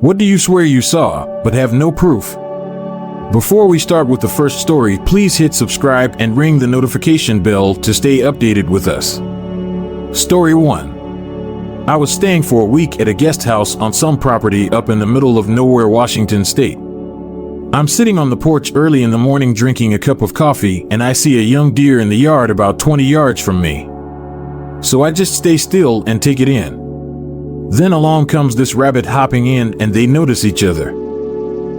What do you swear you saw, but have no proof? Before we start with the first story, please hit subscribe and ring the notification bell to stay updated with us. Story 1. I was staying for a week at a guest house on some property up in the middle of nowhere, Washington State. I'm sitting on the porch early in the morning drinking a cup of coffee, and I see a young deer in the yard about 20 yards from me. So I just stay still and take it in. Then along comes this rabbit hopping in, and they notice each other.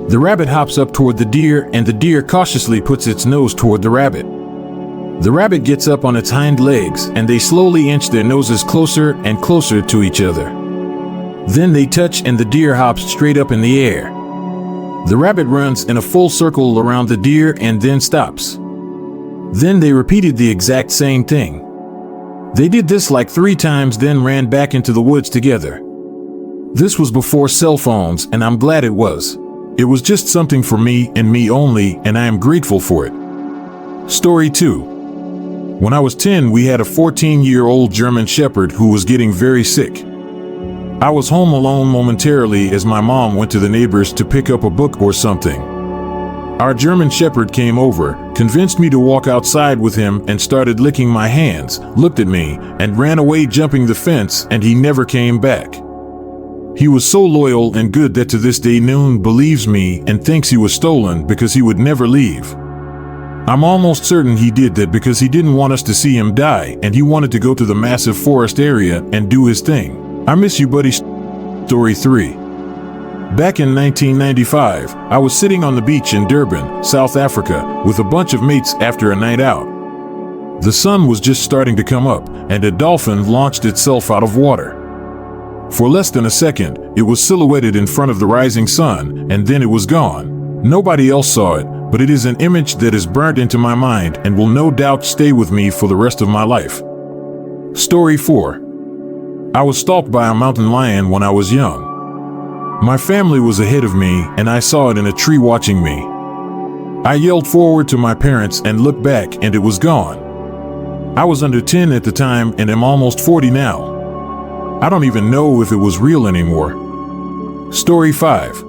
The rabbit hops up toward the deer, and the deer cautiously puts its nose toward the rabbit. The rabbit gets up on its hind legs, and they slowly inch their noses closer and closer to each other. Then they touch, and the deer hops straight up in the air. The rabbit runs in a full circle around the deer and then stops. Then they repeated the exact same thing. They did this like 3 times, then ran back into the woods together. This was before cell phones, and I'm glad it was. It was just something for me and me only, and I am grateful for it. Story 2. When I was 10, we had a 14-year-old German Shepherd who was getting very sick. I was home alone momentarily as my mom went to the neighbors to pick up a book or something. Our German Shepherd came over, convinced me to walk outside with him, and started licking my hands, looked at me, and ran away jumping the fence, and he never came back. He was so loyal and good that to this day Noon believes me and thinks he was stolen because he would never leave. I'm almost certain he did that because he didn't want us to see him die, and he wanted to go to the massive forest area and do his thing. I miss you, buddy. Story 3. Back in 1995, I was sitting on the beach in Durban, South Africa, with a bunch of mates after a night out. The sun was just starting to come up, and a dolphin launched itself out of water. For less than a second, it was silhouetted in front of the rising sun, and then it was gone. Nobody else saw it, but it is an image that is burnt into my mind and will no doubt stay with me for the rest of my life. Story 4. I was stalked by a mountain lion when I was young. My family was ahead of me, and I saw it in a tree watching me. I yelled forward to my parents and looked back, and it was gone. I was under 10 at the time and am almost 40 now. I don't even know if it was real anymore. Story 5.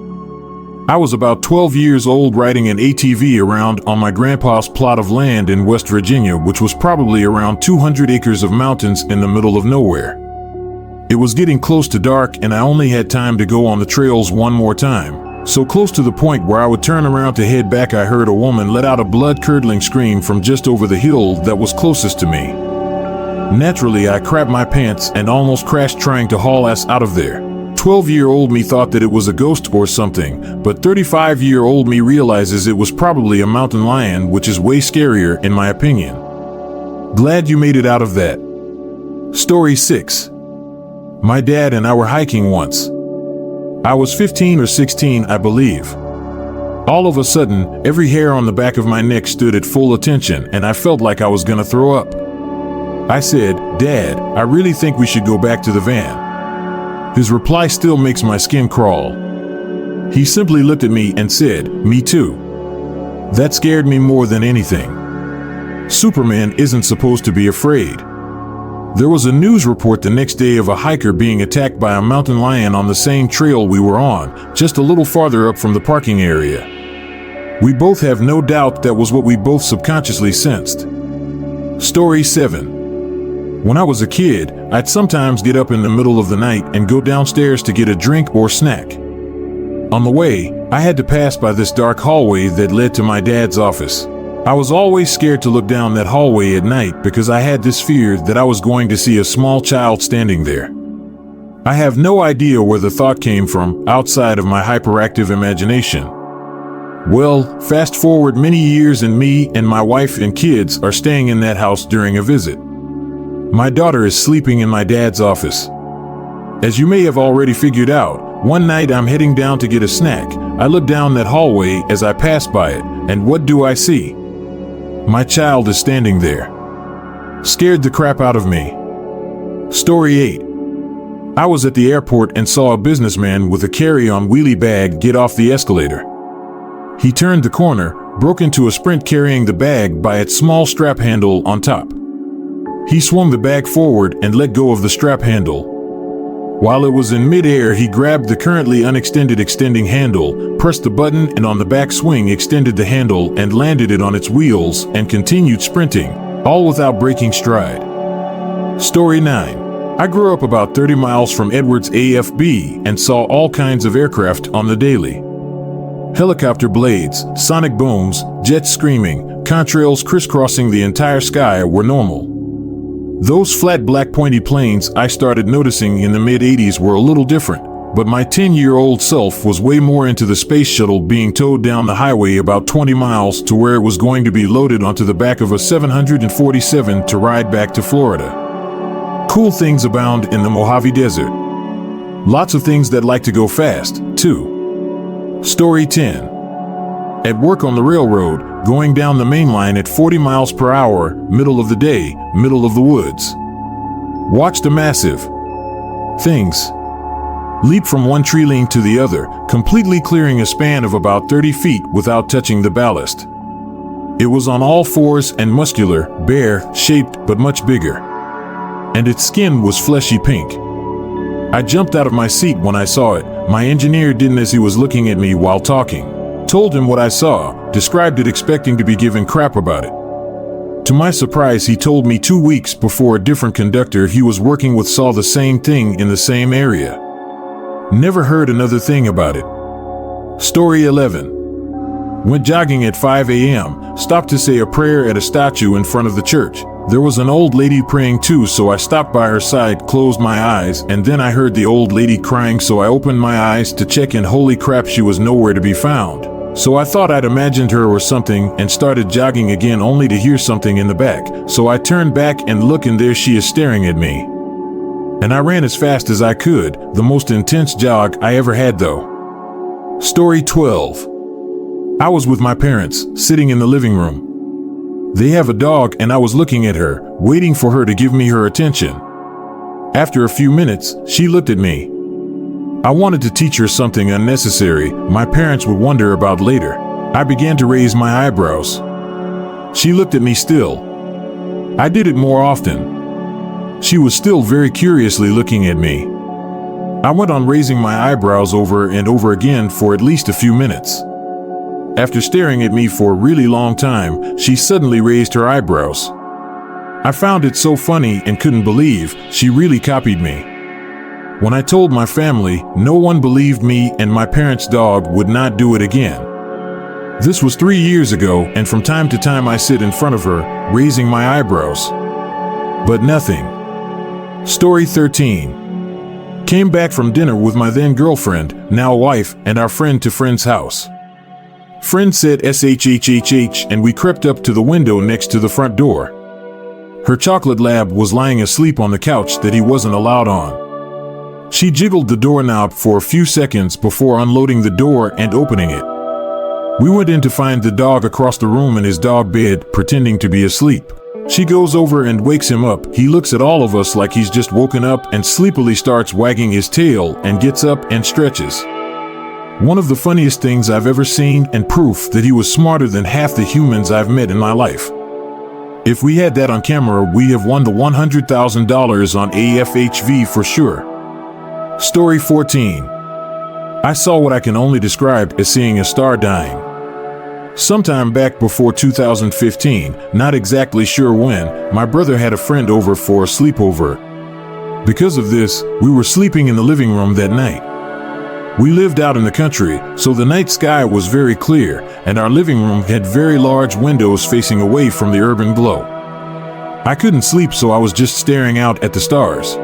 I was about 12 years old riding an ATV around on my grandpa's plot of land in West Virginia, which was probably around 200 acres of mountains in the middle of nowhere. It was getting close to dark, and I only had time to go on the trails one more time. So close to the point where I would turn around to head back, I heard a woman let out a blood-curdling scream from just over the hill that was closest to me. Naturally, I crapped my pants and almost crashed trying to haul ass out of there. 12-year-old me thought that it was a ghost or something, but 35-year-old me realizes it was probably a mountain lion, which is way scarier in my opinion. Glad you made it out of that. Story 6. My dad and I were hiking once. I was 15 or 16, I believe. All of a sudden, every hair on the back of my neck stood at full attention, and I felt like I was gonna throw up. I said, "Dad, I really think we should go back to the van." His reply still makes my skin crawl. He simply looked at me and said, "Me too." That scared me more than anything. Superman isn't supposed to be afraid. There was a news report the next day of a hiker being attacked by a mountain lion on the same trail we were on, just a little farther up from the parking area. We both have no doubt that was what we both subconsciously sensed. Story 7. When I was a kid, I'd sometimes get up in the middle of the night and go downstairs to get a drink or snack. On the way, I had to pass by this dark hallway that led to my dad's office. I was always scared to look down that hallway at night because I had this fear that I was going to see a small child standing there. I have no idea where the thought came from outside of my hyperactive imagination. Well, fast forward many years and me and my wife and kids are staying in that house during a visit. My daughter is sleeping in my dad's office. As you may have already figured out, one night I'm heading down to get a snack. I look down that hallway as I pass by it, and what do I see? My child is standing there. Scared the crap out of me. Story 8. I was at the airport and saw a businessman with a carry-on wheelie bag get off the escalator. He turned the corner, broke into a sprint carrying the bag by its small strap handle on top. He swung the bag forward and let go of the strap handle. While it was in midair, he grabbed the currently unextended extending handle, pressed the button, and on the back swing extended the handle and landed it on its wheels and continued sprinting, all without breaking stride. Story 9. I grew up about 30 miles from Edwards AFB and saw all kinds of aircraft on the daily. Helicopter blades, sonic booms, jets screaming, contrails crisscrossing the entire sky were normal. Those flat black pointy planes I started noticing in the mid-80s were a little different, but my 10-year-old self was way more into the space shuttle being towed down the highway about 20 miles to where it was going to be loaded onto the back of a 747 to ride back to Florida. Cool things abound in the Mojave Desert. Lots of things that like to go fast, too. Story 10. At work on the railroad, going down the main line at 40 miles per hour, middle of the day, middle of the woods. Watched a massive things leap from one tree line to the other, completely clearing a span of about 30 feet without touching the ballast. It was on all fours and muscular, bear-shaped, but much bigger. And its skin was fleshy pink. I jumped out of my seat when I saw it. My engineer didn't, as he was looking at me while talking. Told him what I saw, described it expecting to be given crap about it. To my surprise, he told me 2 weeks before a different conductor he was working with saw the same thing in the same area. Never heard another thing about it. Story 11. Went jogging at 5 a.m., stopped to say a prayer at a statue in front of the church. There was an old lady praying too, so I stopped by her side, closed my eyes, and then I heard the old lady crying, so I opened my eyes to check, and holy crap, she was nowhere to be found. So I thought I'd imagined her or something and started jogging again, only to hear something in the back. So I turned back and look, and there she is staring at me. And I ran as fast as I could, the most intense jog I ever had though. Story 12. I was with my parents, sitting in the living room. They have a dog, and I was looking at her, waiting for her to give me her attention. After a few minutes, she looked at me. I wanted to teach her something unnecessary my parents would wonder about later. I began to raise my eyebrows. She looked at me still. I did it more often. She was still very curiously looking at me. I went on raising my eyebrows over and over again for at least a few minutes. After staring at me for a really long time, she suddenly raised her eyebrows. I found it so funny and couldn't believe she really copied me. When I told my family, no one believed me, and my parents' dog would not do it again. This was 3 years ago, and from time to time I sit in front of her, raising my eyebrows. But nothing. Story 13. Came back from dinner with my then girlfriend, now wife, and our friend to friend's house. Friend said SHHHH, and we crept up to the window next to the front door. Her chocolate lab was lying asleep on the couch that he wasn't allowed on. She jiggled the doorknob for a few seconds before unloading the door and opening it. We went in to find the dog across the room in his dog bed, pretending to be asleep. She goes over and wakes him up. He looks at all of us like he's just woken up and sleepily starts wagging his tail and gets up and stretches. One of the funniest things I've ever seen, and proof that he was smarter than half the humans I've met in my life. If we had that on camera, we have won the $100,000 on AFHV for sure. Story 14. I saw what I can only describe as seeing a star dying. Sometime back before 2015, not exactly sure when, my brother had a friend over for a sleepover. Because of this, we were sleeping in the living room that night. We lived out in the country, so the night sky was very clear, and our living room had very large windows facing away from the urban glow. I couldn't sleep, so I was just staring out at the stars.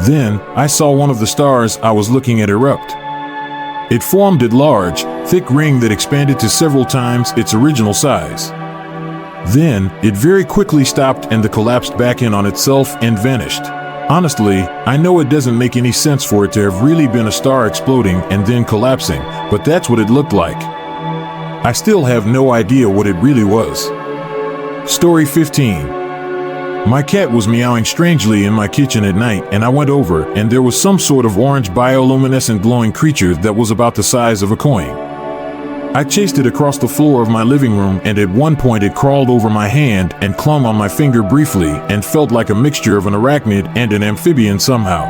Then, I saw one of the stars I was looking at erupt. It formed a large, thick ring that expanded to several times its original size. Then, it very quickly stopped and collapsed back in on itself and vanished. Honestly, I know it doesn't make any sense for it to have really been a star exploding and then collapsing, but that's what it looked like. I still have no idea what it really was. Story 15. My cat was meowing strangely in my kitchen at night, and I went over, and there was some sort of orange bioluminescent glowing creature that was about the size of a coin. I chased it across the floor of my living room, and at one point it crawled over my hand and clung on my finger briefly and felt like a mixture of an arachnid and an amphibian somehow.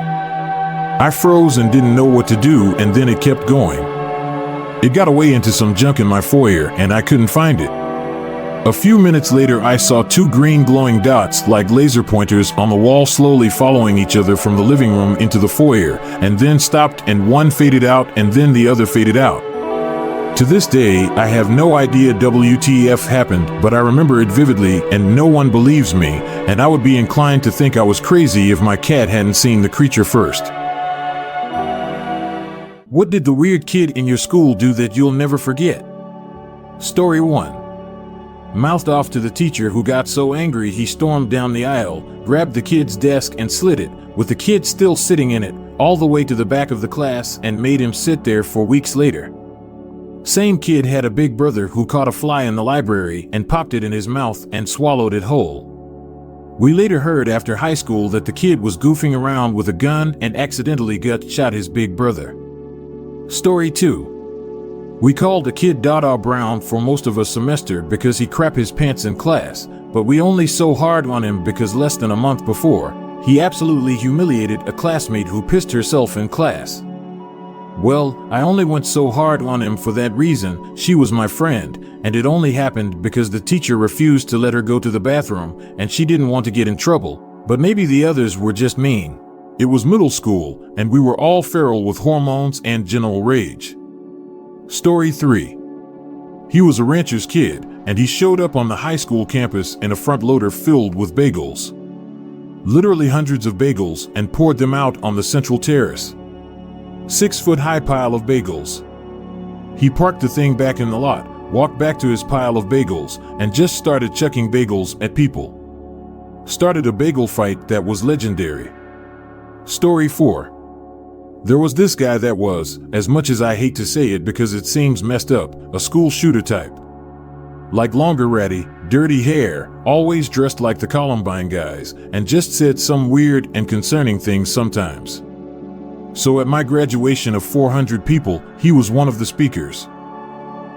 I froze and didn't know what to do, and then it kept going. It got away into some junk in my foyer, and I couldn't find it. A few minutes later, I saw two green glowing dots like laser pointers on the wall slowly following each other from the living room into the foyer, and then stopped, and one faded out and then the other faded out. To this day, I have no idea WTF happened, but I remember it vividly, and no one believes me, and I would be inclined to think I was crazy if my cat hadn't seen the creature first. What did the weird kid in your school do that you'll never forget? Story 1. Mouthed off to the teacher, who got so angry he stormed down the aisle, grabbed the kid's desk and slid it, with the kid still sitting in it, all the way to the back of the class, and made him sit there for weeks later. Same kid had a big brother who caught a fly in the library and popped it in his mouth and swallowed it whole. We later heard after high school that the kid was goofing around with a gun and accidentally gut-shot his big brother. Story 2. We called the kid Dada Brown for most of a semester because he crapped his pants in class, but we only so hard on him because less than a month before, he absolutely humiliated a classmate who pissed herself in class. Well, I only went so hard on him for that reason. She was my friend, and it only happened because the teacher refused to let her go to the bathroom, and she didn't want to get in trouble, but maybe the others were just mean. It was middle school, and we were all feral with hormones and general rage. Story 3. He was a rancher's kid, and he showed up on the high school campus in a front loader filled with bagels. Literally hundreds of bagels, and poured them out on the central terrace. 6-foot-high pile of bagels. He parked the thing back in the lot, walked back to his pile of bagels, and just started chucking bagels at people. Started a bagel fight that was legendary. Story 4. There was this guy that was, as much as I hate to say it because it seems messed up, a school shooter type. Like longer ratty, dirty hair, always dressed like the Columbine guys, and just said some weird and concerning things sometimes. So at my graduation of 400 people, he was one of the speakers.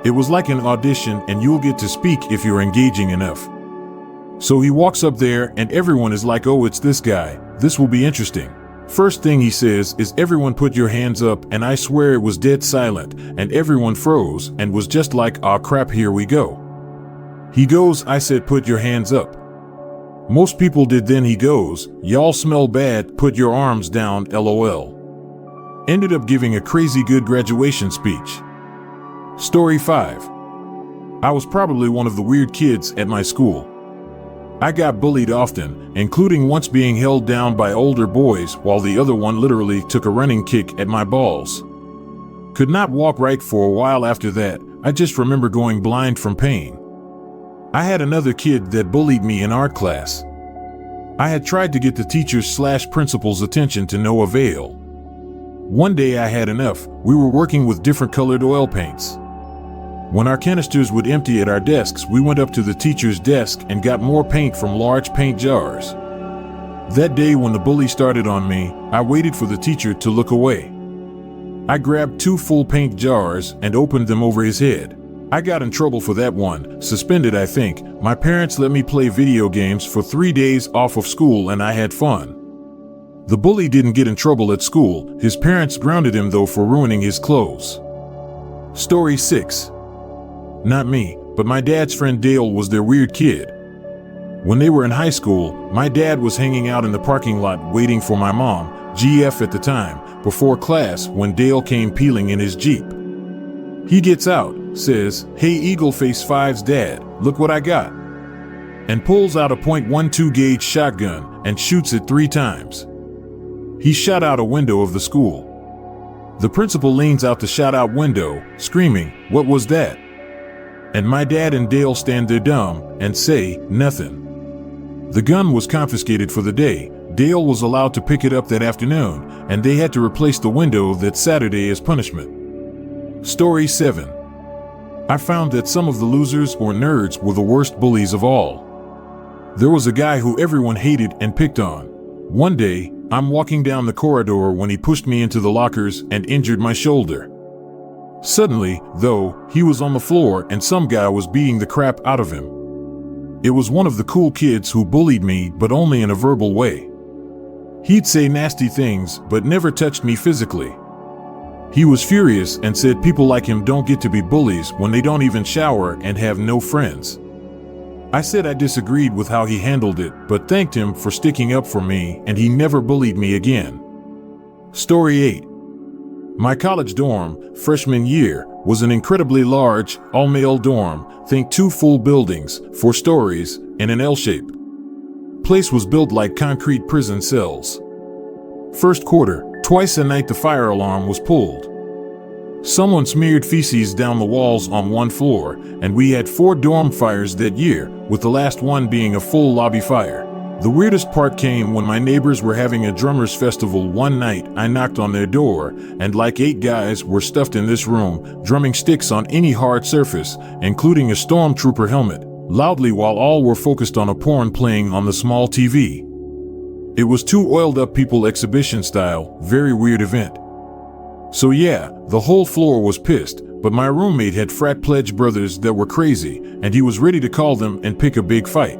It was like an audition, and you'll get to speak if you're engaging enough. So he walks up there and everyone is like, oh, it's this guy, this will be interesting. First thing he says is, everyone put your hands up, and I swear it was dead silent, and everyone froze and was just like, aw crap, here we go. He goes, I said put your hands up. Most people did. Then he goes, y'all smell bad, put your arms down, LOL. Ended up giving a crazy good graduation speech. Story 5. I was probably one of the weird kids at my school. I got bullied often, including once being held down by older boys while the other one literally took a running kick at my balls. Could not walk right for a while after that. I just remember going blind from pain. I had another kid that bullied me in art class. I had tried to get the teacher's/principal's attention to no avail. One day I had enough. We were working with different colored oil paints. When our canisters would empty at our desks, we went up to the teacher's desk and got more paint from large paint jars. That day when the bully started on me, I waited for the teacher to look away. I grabbed 2 full paint jars and opened them over his head. I got in trouble for that one, suspended I think. My parents let me play video games for 3 days off of school, and I had fun. The bully didn't get in trouble at school. His parents grounded him though for ruining his clothes. Story 6. Not me, but my dad's friend Dale was their weird kid. When they were in high school, my dad was hanging out in the parking lot waiting for my mom, GF at the time, before class when Dale came peeling in his Jeep. He gets out, says, "Hey Eagleface 5's dad, look what I got," and pulls out a .12 gauge shotgun and shoots it 3 times. He shot out a window of the school. The principal leans out the shot-out window, screaming, "What was that?" And my dad and Dale stand there dumb and say, "Nothing." The gun was confiscated for the day. Dale was allowed to pick it up that afternoon, and they had to replace the window that Saturday as punishment. Story 7. I found that some of the losers or nerds were the worst bullies of all. There was a guy who everyone hated and picked on. One day, I'm walking down the corridor when he pushed me into the lockers and injured my shoulder. Suddenly, though, he was on the floor and some guy was beating the crap out of him. It was one of the cool kids who bullied me, but only in a verbal way. He'd say nasty things, but never touched me physically. He was furious and said people like him don't get to be bullies when they don't even shower and have no friends. I said I disagreed with how he handled it, but thanked him for sticking up for me, and he never bullied me again. Story 8. My college dorm, freshman year, was an incredibly large, all-male dorm, think 2 full buildings, 4 stories, and an L-shape. Place was built like concrete prison cells. First quarter, twice a night the fire alarm was pulled. Someone smeared feces down the walls on one floor, and we had 4 dorm fires that year, with the last one being a full lobby fire. The weirdest part came when my neighbors were having a drummers festival one night. I knocked on their door, and like 8 guys were stuffed in this room, drumming sticks on any hard surface, including a stormtrooper helmet, loudly while all were focused on a porn playing on the small TV. It was 2 oiled up people exhibition style, very weird event. So yeah, the whole floor was pissed, but my roommate had frat pledge brothers that were crazy, and he was ready to call them and pick a big fight.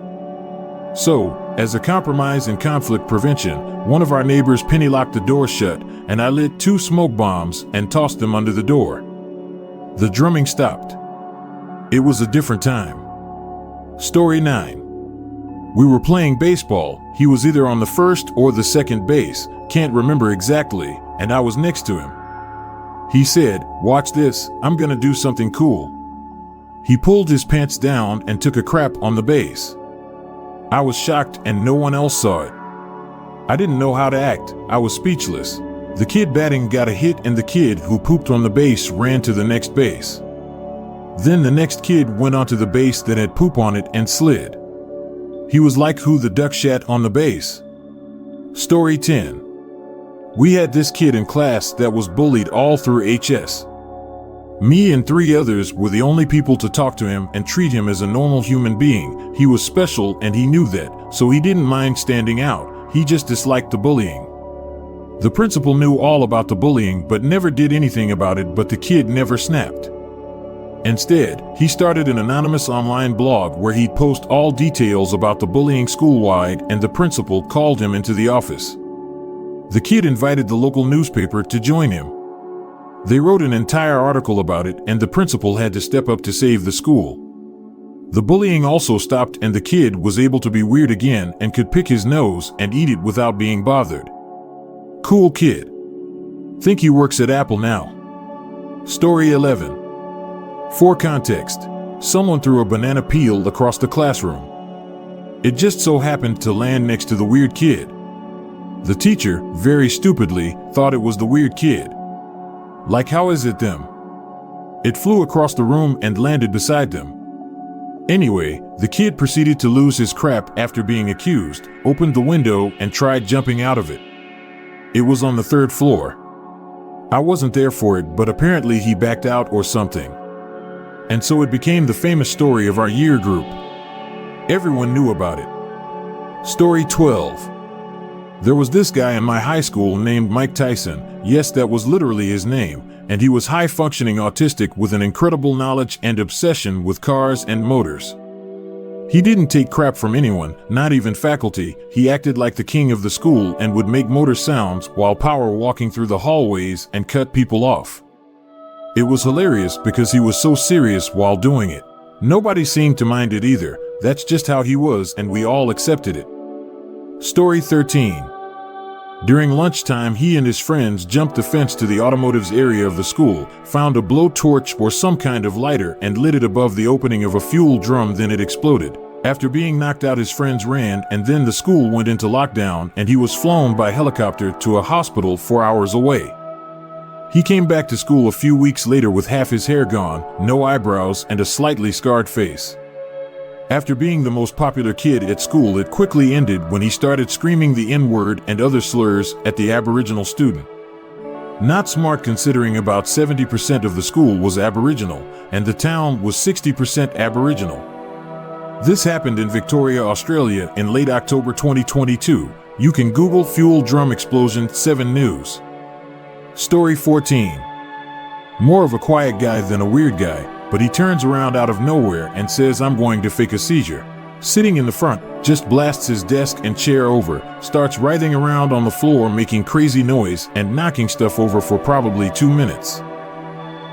So, as a compromise and conflict prevention, one of our neighbors penny-locked the door shut, and I lit 2 smoke bombs and tossed them under the door. The drumming stopped. It was a different time. Story 9. We were playing baseball. He was either on the first or the second base, can't remember exactly, and I was next to him. He said, "Watch this, I'm gonna do something cool." He pulled his pants down and took a crap on the base. I was shocked and no one else saw it. I didn't know how to act. I was speechless. The kid batting got a hit and the kid who pooped on the base ran to the next base. Then the next kid went onto the base that had poop on it and slid. He was like who the duck shat on the base. Story 10. We had this kid in class that was bullied all through HS. Me and 3 others were the only people to talk to him and treat him as a normal human being. He was special and he knew that, so he didn't mind standing out. He just disliked the bullying. The principal knew all about the bullying but never did anything about it, but the kid never snapped. Instead, he started an anonymous online blog where he'd post all details about the bullying schoolwide, and the principal called him into the office. The kid invited the local newspaper to join him. They wrote an entire article about it, and the principal had to step up to save the school. The bullying also stopped, and the kid was able to be weird again and could pick his nose and eat it without being bothered. Cool kid. Think he works at Apple now. Story 11. For context, someone threw a banana peel across the classroom. It just so happened to land next to the weird kid. The teacher, very stupidly, thought it was the weird kid. Like, how is it them? It flew across the room and landed beside them. Anyway, the kid proceeded to lose his crap after being accused, opened the window and tried jumping out of it. It was on the 3rd floor. I wasn't there for it, but apparently he backed out or something. And so it became the famous story of our year group. Everyone knew about it. Story 12. There was this guy in my high school named Mike Tyson. Yes, that was literally his name, and he was high-functioning autistic with an incredible knowledge and obsession with cars and motors. He didn't take crap from anyone, not even faculty. He acted like the king of the school and would make motor sounds while power walking through the hallways and cut people off. It was hilarious because he was so serious while doing it. Nobody seemed to mind it either. That's just how he was, and we all accepted it. Story 13. During lunchtime, he and his friends jumped the fence to the automotives area of the school, found a blowtorch or some kind of lighter and lit it above the opening of a fuel drum, then it exploded. After being knocked out, his friends ran, and then the school went into lockdown and he was flown by helicopter to a hospital 4 hours away. He came back to school a few weeks later with half his hair gone, no eyebrows, and a slightly scarred face. After being the most popular kid at school, it quickly ended when he started screaming the N-word and other slurs at the Aboriginal student. Not smart considering about 70% of the school was Aboriginal, and the town was 60% Aboriginal. This happened in Victoria, Australia in late October 2022. You can Google fuel drum explosion 7 News. Story 14. More of a quiet guy than a weird guy, but he turns around out of nowhere and says, "I'm going to fake a seizure." Sitting in the front, just blasts his desk and chair over, starts writhing around on the floor making crazy noise and knocking stuff over for probably 2 minutes.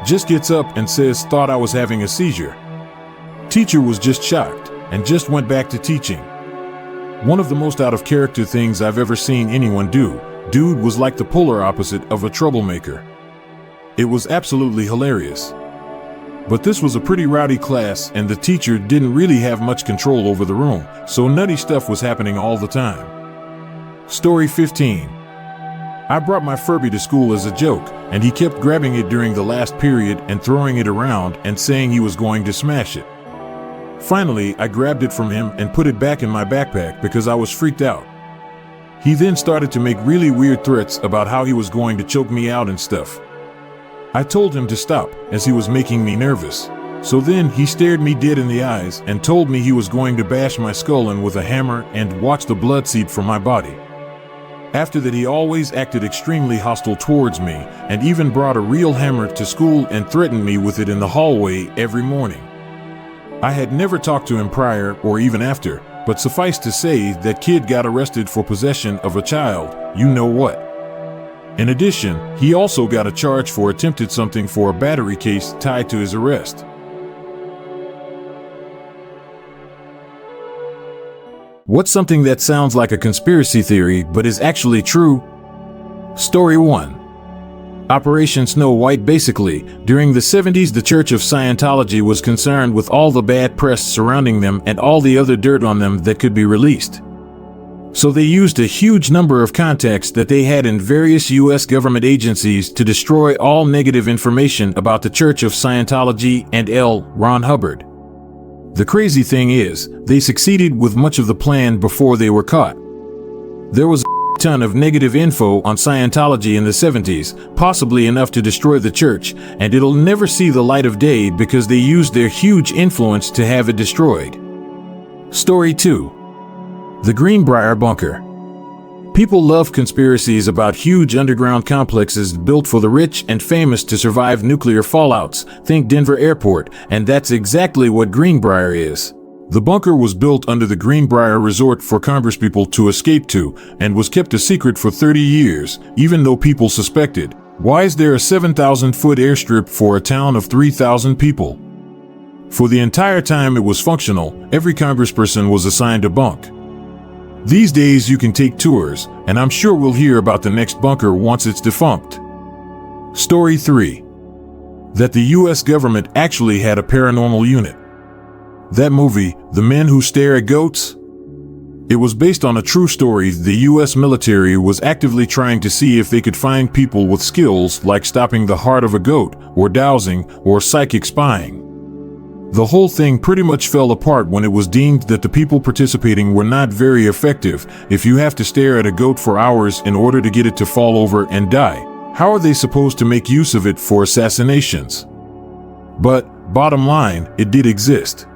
Just gets up and says, "Thought I was having a seizure." Teacher was just shocked and just went back to teaching. One of the most out of character things I've ever seen anyone do. Dude was like the polar opposite of a troublemaker. It was absolutely hilarious. But this was a pretty rowdy class and the teacher didn't really have much control over the room, so nutty stuff was happening all the time. Story 15. I brought my Furby to school as a joke, and he kept grabbing it during the last period and throwing it around and saying he was going to smash it. Finally, I grabbed it from him and put it back in my backpack because I was freaked out. He then started to make really weird threats about how he was going to choke me out and stuff. I told him to stop, as he was making me nervous. So then he stared me dead in the eyes and told me he was going to bash my skull in with a hammer and watch the blood seep from my body. After that, he always acted extremely hostile towards me and even brought a real hammer to school and threatened me with it in the hallway every morning. I had never talked to him prior or even after, but suffice to say that kid got arrested for possession of a child, you know what. In addition, he also got a charge for attempted something for a battery case tied to his arrest. What's something that sounds like a conspiracy theory but is actually true? Story 1. Operation Snow White. Basically, during the 70s, the Church of Scientology was concerned with all the bad press surrounding them and all the other dirt on them that could be released. So they used a huge number of contacts that they had in various U.S. government agencies to destroy all negative information about the Church of Scientology and L. Ron Hubbard. The crazy thing is, they succeeded with much of the plan before they were caught. There was a ton of negative info on Scientology in the 70s, possibly enough to destroy the church, and it'll never see the light of day because they used their huge influence to have it destroyed. Story 2. The Greenbrier Bunker. People love conspiracies about huge underground complexes built for the rich and famous to survive nuclear fallouts. Think Denver Airport, and that's exactly what Greenbrier is. The bunker was built under the Greenbrier Resort for congresspeople to escape to, and was kept a secret for 30 years, even though people suspected. Why is there a 7,000-foot airstrip for a town of 3,000 people? For the entire time it was functional, every congressperson was assigned a bunk. These days you can take tours, and I'm sure we'll hear about the next bunker once it's defunct. Story 3. That the US government actually had a paranormal unit. That movie, The Men Who Stare at Goats? It was based on a true story. The US military was actively trying to see if they could find people with skills like stopping the heart of a goat, or dowsing, or psychic spying. The whole thing pretty much fell apart when it was deemed that the people participating were not very effective. If you have to stare at a goat for hours in order to get it to fall over and die, how are they supposed to make use of it for assassinations? But, bottom line, it did exist.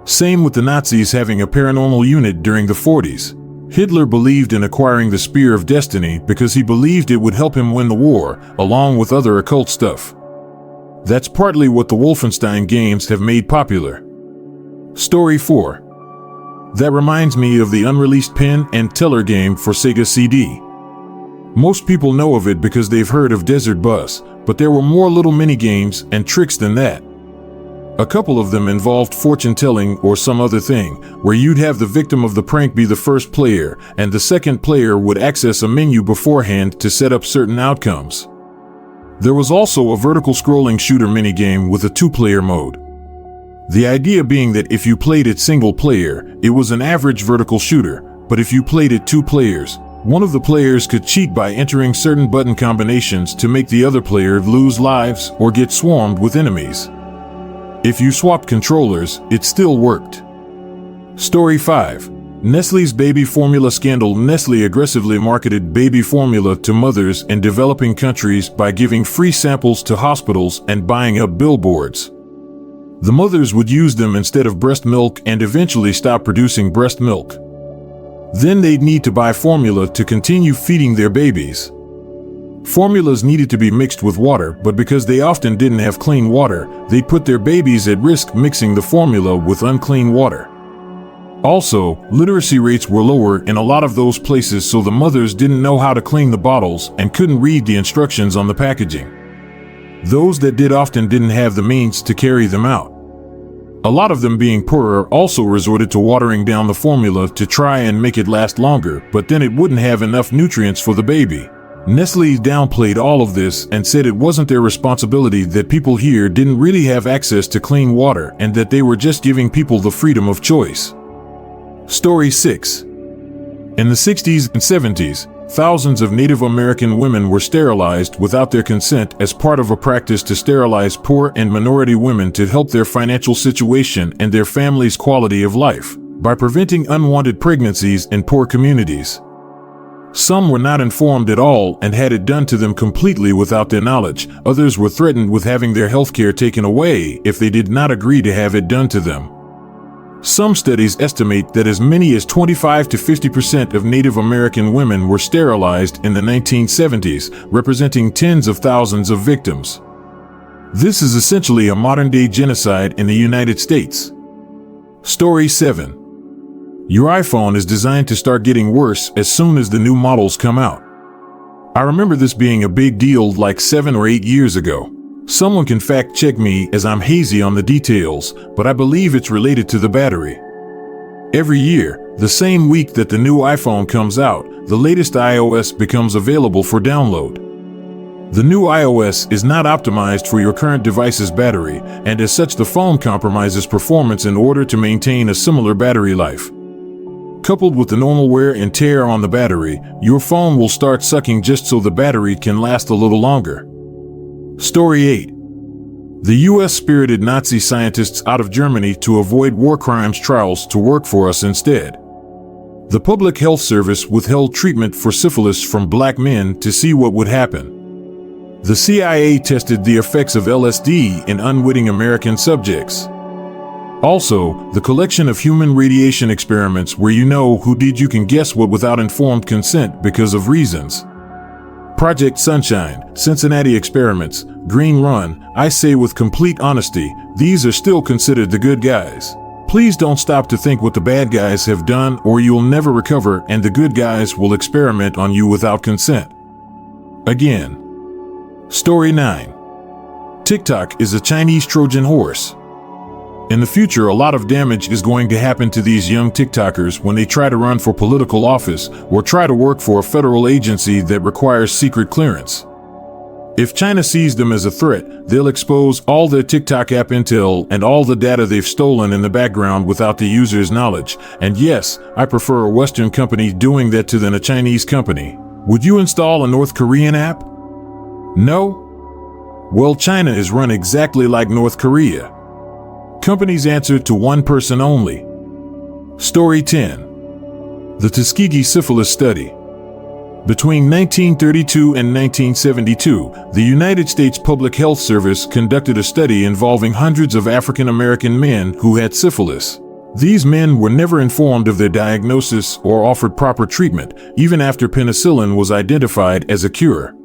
Same with the Nazis having a paranormal unit during the 40s. Hitler believed in acquiring the Spear of Destiny because he believed it would help him win the war, along with other occult stuff. That's partly what the Wolfenstein games have made popular. Story 4. That reminds me of the unreleased Penn and Teller game for Sega CD. Most people know of it because they've heard of Desert Bus, but there were more little mini-games and tricks than that. A couple of them involved fortune-telling or some other thing, where you'd have the victim of the prank be the first player, and the second player would access a menu beforehand to set up certain outcomes. There was also a vertical scrolling shooter minigame with a 2-player mode. The idea being that if you played it single player, it was an average vertical shooter, but if you played it 2 players, one of the players could cheat by entering certain button combinations to make the other player lose lives or get swarmed with enemies. If you swapped controllers, it still worked. Story 5. Nestle's baby formula scandal. Nestle aggressively marketed baby formula to mothers in developing countries by giving free samples to hospitals and buying up billboards. The mothers would use them instead of breast milk and eventually stop producing breast milk. Then they'd need to buy formula to continue feeding their babies. Formulas needed to be mixed with water, but because they often didn't have clean water, they put their babies at risk mixing the formula with unclean water. Also, literacy rates were lower in a lot of those places, so the mothers didn't know how to clean the bottles and couldn't read the instructions on the packaging. Those that did often didn't have the means to carry them out. A lot of them, being poorer, also resorted to watering down the formula to try and make it last longer, but then it wouldn't have enough nutrients for the baby. Nestlé downplayed all of this and said it wasn't their responsibility, that people here didn't really have access to clean water and that they were just giving people the freedom of choice. Story 6. In the 60s and 70s, thousands of Native American women were sterilized without their consent as part of a practice to sterilize poor and minority women to help their financial situation and their families' quality of life by preventing unwanted pregnancies in poor communities. Some were not informed at all and had it done to them completely without their knowledge. Others were threatened with having their health care taken away if they did not agree to have it done to them. Some studies estimate that as many as 25 to 50% of Native American women were sterilized in the 1970s, representing tens of thousands of victims. This is essentially a modern-day genocide in the United States. Story 7. Your iPhone is designed to start getting worse as soon as the new models come out. I remember this being a big deal like 7 or 8 years ago. Someone can fact check me as I'm hazy on the details, but I believe it's related to the battery. Every year, the same week that the new iPhone comes out, the latest iOS becomes available for download. The new iOS is not optimized for your current device's battery, and as such the phone compromises performance in order to maintain a similar battery life. Coupled with the normal wear and tear on the battery, your phone will start sucking just so the battery can last a little longer. Story 8. The U.S. spirited Nazi scientists out of Germany to avoid war crimes trials to work for us instead. The Public Health Service withheld treatment for syphilis from black men to see what would happen. The CIA tested the effects of LSD in unwitting American subjects. Also, the collection of human radiation experiments where you can guess what without informed consent because of reasons. Project Sunshine, Cincinnati experiments, Green Run, I say with complete honesty, these are still considered the good guys. Please don't stop to think what the bad guys have done, or you'll never recover and the good guys will experiment on you without consent. Again. Story 9. TikTok is a Chinese Trojan horse. In the future, a lot of damage is going to happen to these young TikTokers when they try to run for political office or try to work for a federal agency that requires secret clearance. If China sees them as a threat, they'll expose all their TikTok app intel and all the data they've stolen in the background without the user's knowledge. And yes, I prefer a Western company doing that than a Chinese company. Would you install a North Korean app? No? Well, China is run exactly like North Korea. Companies answer to one person only. Story 10. The Tuskegee Syphilis Study. Between 1932 and 1972, the United States Public Health Service conducted a study involving hundreds of African American men who had syphilis. These men were never informed of their diagnosis or offered proper treatment, even after penicillin was identified as a cure.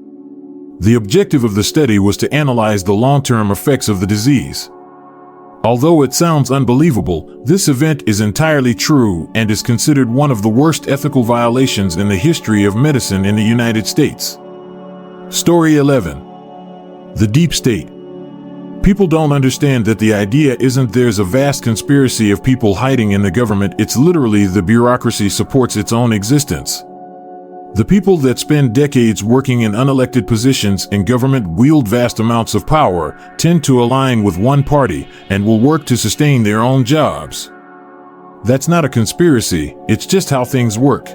The objective of the study was to analyze the long-term effects of the disease. Although it sounds unbelievable, this event is entirely true and is considered one of the worst ethical violations in the history of medicine in the United States. Story 11. The Deep State. People don't understand that the idea isn't there's a vast conspiracy of people hiding in the government, it's literally the bureaucracy supports its own existence. The people that spend decades working in unelected positions in government wield vast amounts of power, tend to align with one party, and will work to sustain their own jobs. That's not a conspiracy, it's just how things work.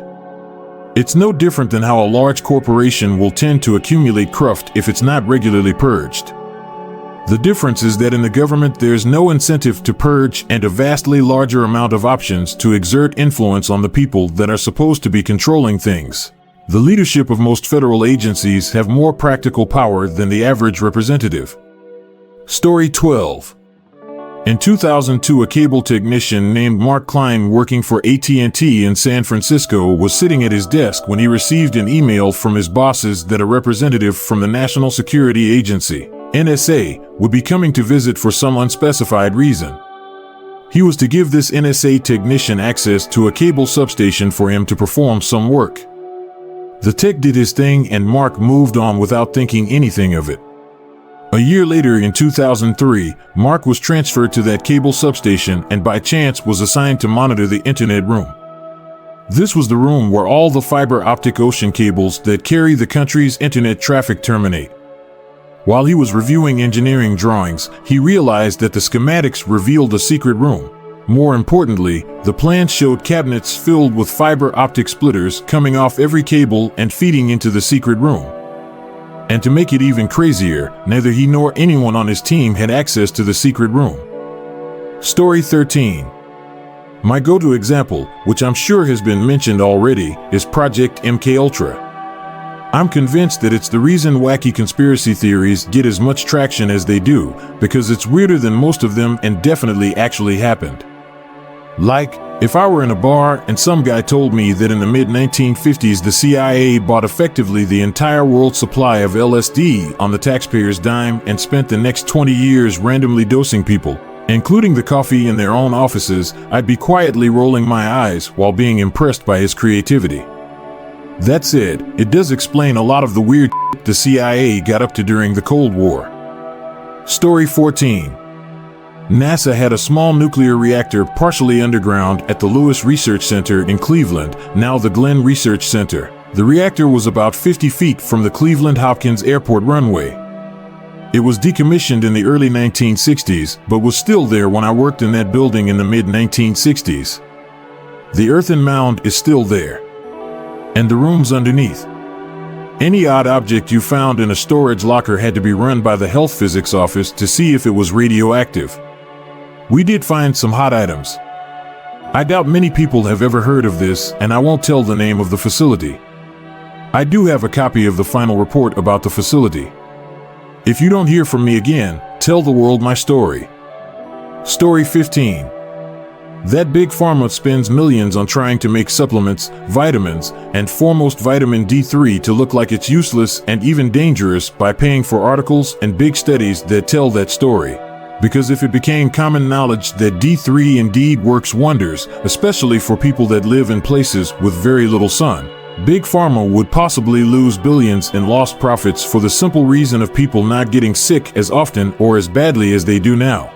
It's no different than how a large corporation will tend to accumulate cruft if it's not regularly purged. The difference is that in the government there's no incentive to purge and a vastly larger amount of options to exert influence on the people that are supposed to be controlling things. The leadership of most federal agencies have more practical power than the average representative. Story 12. In 2002, a cable technician named Mark Klein working for AT&T in San Francisco was sitting at his desk when he received an email from his bosses that a representative from the National Security Agency, NSA, would be coming to visit for some unspecified reason. He was to give this NSA technician access to a cable substation for him to perform some work. The tech did his thing and Mark moved on without thinking anything of it. A year later, in 2003, Mark was transferred to that cable substation and by chance was assigned to monitor the internet room. This was the room where all the fiber optic ocean cables that carry the country's internet traffic terminate. While he was reviewing engineering drawings, he realized that the schematics revealed a secret room. More importantly, the plans showed cabinets filled with fiber optic splitters coming off every cable and feeding into the secret room. And to make it even crazier, neither he nor anyone on his team had access to the secret room. Story 13. My go-to example, which I'm sure has been mentioned already, is Project MKUltra. I'm convinced that it's the reason wacky conspiracy theories get as much traction as they do, because it's weirder than most of them and definitely actually happened. Like, if I were in a bar and some guy told me that in the mid-1950s the CIA bought effectively the entire world's supply of LSD on the taxpayer's dime and spent the next 20 years randomly dosing people, including the coffee in their own offices, I'd be quietly rolling my eyes while being impressed by his creativity. That said, it does explain a lot of the weird shit the CIA got up to during the Cold War. Story 14. NASA had a small nuclear reactor partially underground at the Lewis Research Center in Cleveland, now the Glenn Research Center. The reactor was about 50 feet from the Cleveland Hopkins Airport runway. It was decommissioned in the early 1960s, but was still there when I worked in that building in the mid-1960s. The earthen mound is still there. And the rooms underneath. Any odd object you found in a storage locker had to be run by the health physics office to see if it was radioactive. We did find some hot items. I doubt many people have ever heard of this, and I won't tell the name of the facility. I do have a copy of the final report about the facility. If you don't hear from me again, tell the world my story. Story 15. That big pharma spends millions on trying to make supplements, vitamins, and foremost vitamin D3 to look like it's useless and even dangerous by paying for articles and big studies that tell that story. Because if it became common knowledge that D3 indeed works wonders, especially for people that live in places with very little sun, Big Pharma would possibly lose billions in lost profits for the simple reason of people not getting sick as often or as badly as they do now.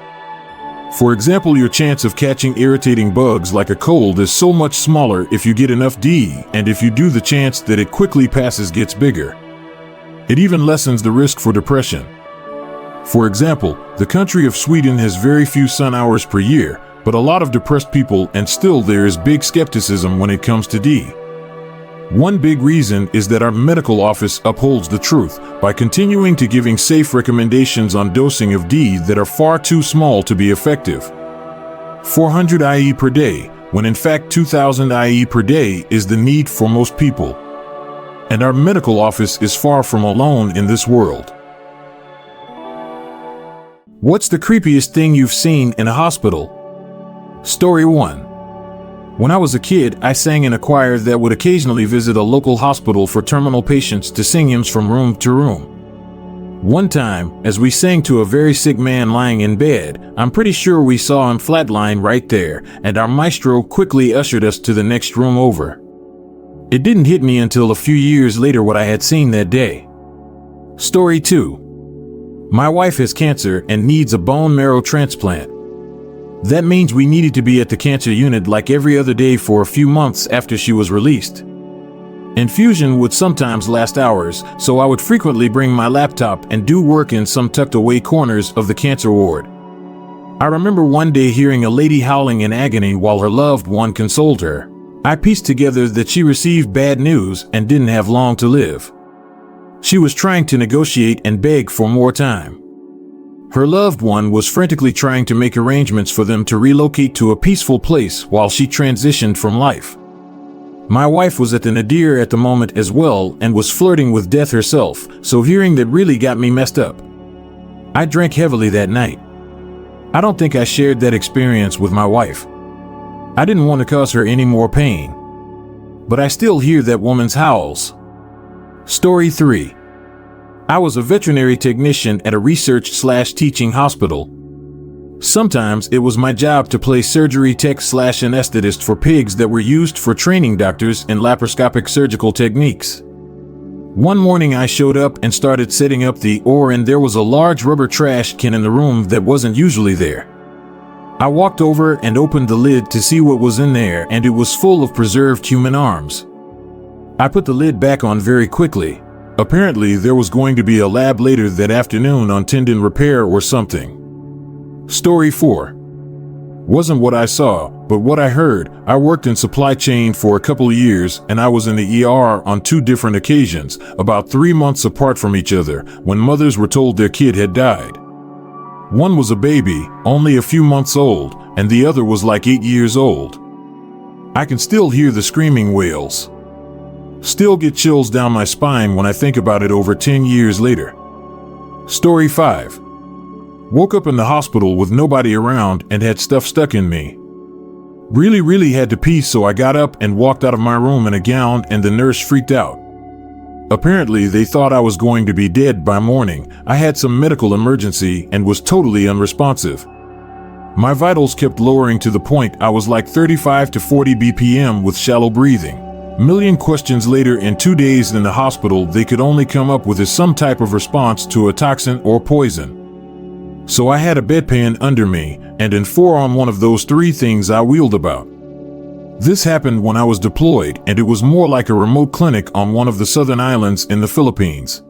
For example, your chance of catching irritating bugs like a cold is so much smaller if you get enough D, and if you do, the chance that it quickly passes gets bigger. It even lessens the risk for depression. For example, the country of Sweden has very few sun hours per year, but a lot of depressed people, and still there is big skepticism when it comes to D. One big reason is that our medical office upholds the truth by continuing to giving safe recommendations on dosing of D that are far too small to be effective. 400 IE per day, when in fact 2000 IE per day is the need for most people. And our medical office is far from alone in this world. What's the creepiest thing you've seen in a hospital? Story 1. When I was a kid, I sang in a choir that would occasionally visit a local hospital for terminal patients to sing hymns from room to room. One time, as we sang to a very sick man lying in bed, I'm pretty sure we saw him flatline right there, and our maestro quickly ushered us to the next room over. It didn't hit me until a few years later what I had seen that day. Story 2. My wife has cancer and needs a bone marrow transplant. That means we needed to be at the cancer unit like every other day for a few months after she was released. Infusion would sometimes last hours, so I would frequently bring my laptop and do work in some tucked away corners of the cancer ward. I remember one day hearing a lady howling in agony while her loved one consoled her. I pieced together that she received bad news and didn't have long to live. She was trying to negotiate and beg for more time. Her loved one was frantically trying to make arrangements for them to relocate to a peaceful place while she transitioned from life. My wife was at the nadir at the moment as well and was flirting with death herself, so hearing that really got me messed up. I drank heavily that night. I don't think I shared that experience with my wife. I didn't want to cause her any more pain. But I still hear that woman's howls. Story 3. I was a veterinary technician at a research/teaching hospital. Sometimes it was my job to play surgery tech/anesthetist for pigs that were used for training doctors in laparoscopic surgical techniques. One morning I showed up and started setting up the OR, and there was a large rubber trash can in the room that wasn't usually there. I walked over and opened the lid to see what was in there, and it was full of preserved human arms. I put the lid back on very quickly. Apparently there was going to be a lab later that afternoon on tendon repair or something. Story 4. Wasn't what I saw, but what I heard. I worked in supply chain for a couple of years, and I was in the ER on 2 different occasions, about 3 months apart from each other, when mothers were told their kid had died. One was a baby, only a few months old, and the other was like 8 years old. I can still hear the screaming wails. Still get chills down my spine when I think about it over 10 years later. Story 5. Woke up in the hospital with nobody around and had stuff stuck in me. Really had to pee, so I got up and walked out of my room in a gown, and the nurse freaked out. Apparently they thought I was going to be dead by morning. I had some medical emergency and was totally unresponsive. My vitals kept lowering to the point I was like 35 to 40 BPM with shallow breathing. Million questions later, in 2 days in the hospital, they could only come up with some type of response to a toxin or poison. So I had a bedpan under me, and in 4 on one of those 3 things I wheeled about. This happened when I was deployed, and it was more like a remote clinic on one of the southern islands in the Philippines.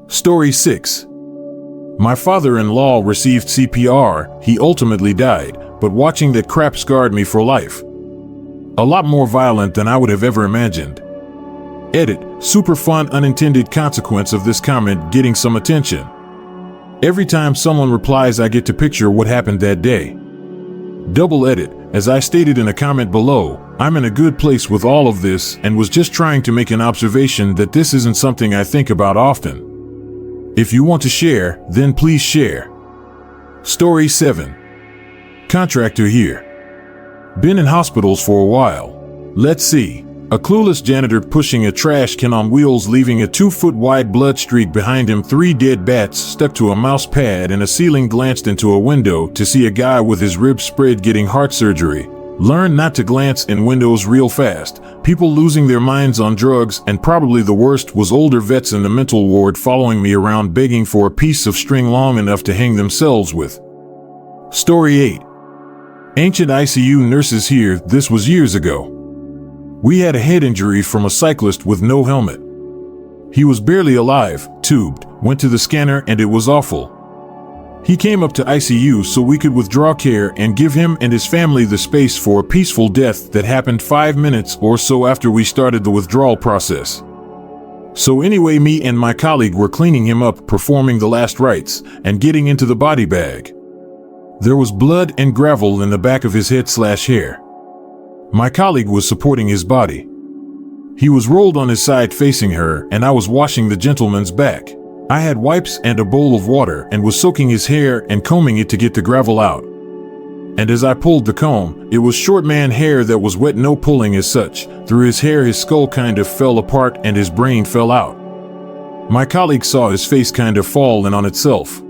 Story 6. My father-in-law received CPR. He ultimately died, but watching that crap scarred me for life. A lot more violent than I would have ever imagined. Edit. Super fun unintended consequence of this comment getting some attention. Every time someone replies, I get to picture what happened that day. Double edit. As I stated in a comment below, I'm in a good place with all of this and was just trying to make an observation that this isn't something I think about often. If you want to share, then please share. Story 7. Contractor here. Been in hospitals for a while. Let's see. A clueless janitor pushing a trash can on wheels, leaving a 2-foot wide blood streak behind him. 3 dead bats stuck to a mouse pad in a ceiling. Glanced into a window to see a guy with his ribs spread getting heart surgery. Learn not to glance in windows real fast. People losing their minds on drugs, and probably the worst was older vets in the mental ward following me around begging for a piece of string long enough to hang themselves with. Story 8. Ancient ICU nurses here. This was years ago. We had a head injury from a cyclist with no helmet. He was barely alive, tubed, went to the scanner, and it was awful. He came up to ICU so we could withdraw care and give him and his family the space for a peaceful death that happened 5 minutes or so after we started the withdrawal process. So anyway, me and my colleague were cleaning him up, performing the last rites, and getting into the body bag. There was blood and gravel in the back of his head/hair. My colleague was supporting his body. He was rolled on his side facing her, and I was washing the gentleman's back. I had wipes and a bowl of water and was soaking his hair and combing it to get the gravel out. And as I pulled the comb, it was short man hair that was wet, no pulling as such. Through his hair his skull kind of fell apart and his brain fell out. My colleague saw his face kind of fall in on itself.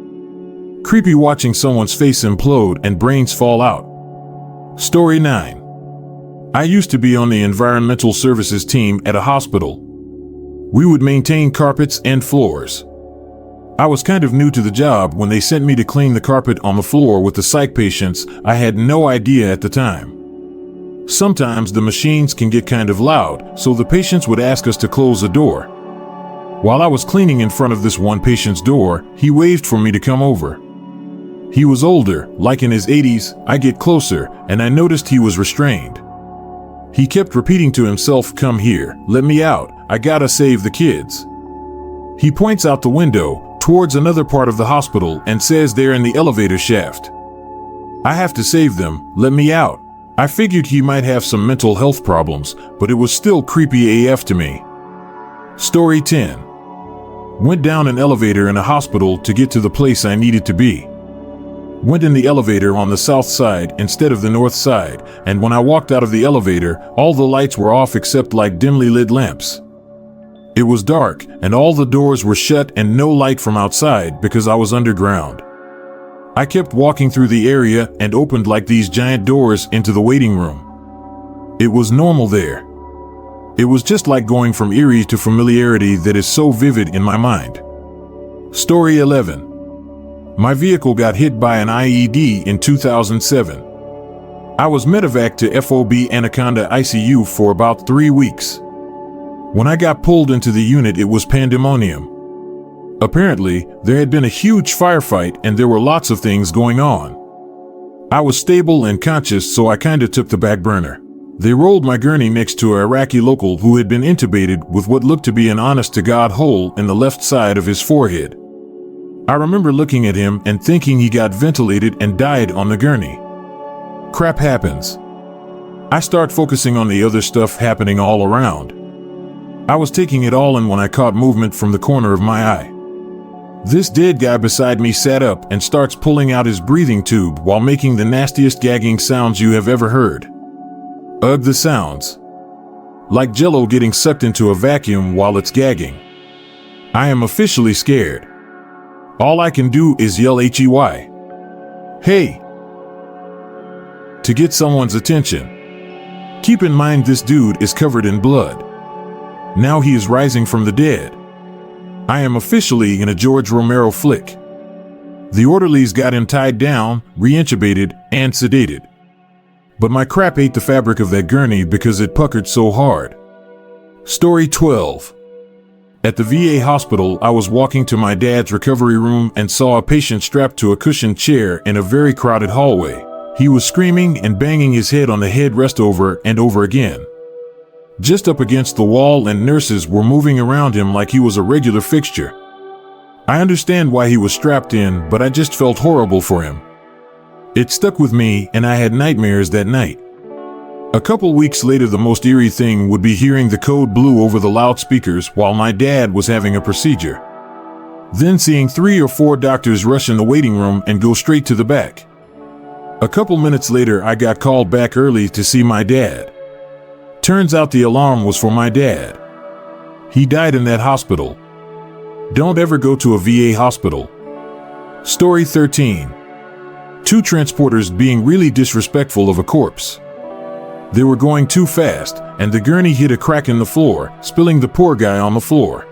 Creepy watching someone's face implode and brains fall out. Story 9. I used to be on the environmental services team at a hospital. We would maintain carpets and floors. I was kind of new to the job when they sent me to clean the carpet on the floor with the psych patients. I had no idea at the time. Sometimes the machines can get kind of loud, so the patients would ask us to close the door. While I was cleaning in front of this one patient's door, he waved for me to come over. He was older, like in his 80s. I get closer, and I noticed he was restrained. He kept repeating to himself, "Come here, let me out, I gotta save the kids." He points out the window, towards another part of the hospital, and says they're in the elevator shaft. "I have to save them, let me out." I figured he might have some mental health problems, but it was still creepy AF to me. Story 10. Went down an elevator in a hospital to get to the place I needed to be. Went in the elevator on the south side instead of the north side, and when I walked out of the elevator, all the lights were off except like dimly lit lamps. It was dark, and all the doors were shut and no light from outside because I was underground. I kept walking through the area and opened like these giant doors into the waiting room. It was normal there. It was just like going from eerie to familiarity that is so vivid in my mind. Story 11. My vehicle got hit by an IED in 2007. I was medevaced to FOB Anaconda ICU for about 3 weeks. When I got pulled into the unit, it was pandemonium. Apparently, there had been a huge firefight and there were lots of things going on. I was stable and conscious, so I kinda took the back burner. They rolled my gurney next to an Iraqi local who had been intubated with what looked to be an honest-to-God hole in the left side of his forehead. I remember looking at him and thinking he got ventilated and died on the gurney. Crap happens. I start focusing on the other stuff happening all around. I was taking it all in when I caught movement from the corner of my eye. This dead guy beside me sat up and starts pulling out his breathing tube while making the nastiest gagging sounds you have ever heard. Ugh, the sounds. Like Jell-O getting sucked into a vacuum while it's gagging. I am officially scared. All I can do is yell "Hey! Hey!" to get someone's attention. Keep in mind this dude is covered in blood. Now he is rising from the dead. I am officially in a George Romero flick. The orderlies got him tied down, re-intubated, and sedated. But my crap ate the fabric of that gurney because it puckered so hard. Story 12. At the VA hospital, I was walking to my dad's recovery room and saw a patient strapped to a cushioned chair in a very crowded hallway. He was screaming and banging his head on the headrest over and over again. Just up against the wall, and nurses were moving around him like he was a regular fixture. I understand why he was strapped in, but I just felt horrible for him. It stuck with me, and I had nightmares that night. A couple weeks later, the most eerie thing would be hearing the code blue over the loudspeakers while my dad was having a procedure. Then seeing 3 or 4 doctors rush in the waiting room and go straight to the back. A couple minutes later, I got called back early to see my dad. Turns out the alarm was for my dad. He died in that hospital. Don't ever go to a VA hospital. Story 13. 2 transporters being really disrespectful of a corpse. They were going too fast, and the gurney hit a crack in the floor, spilling the poor guy on the floor.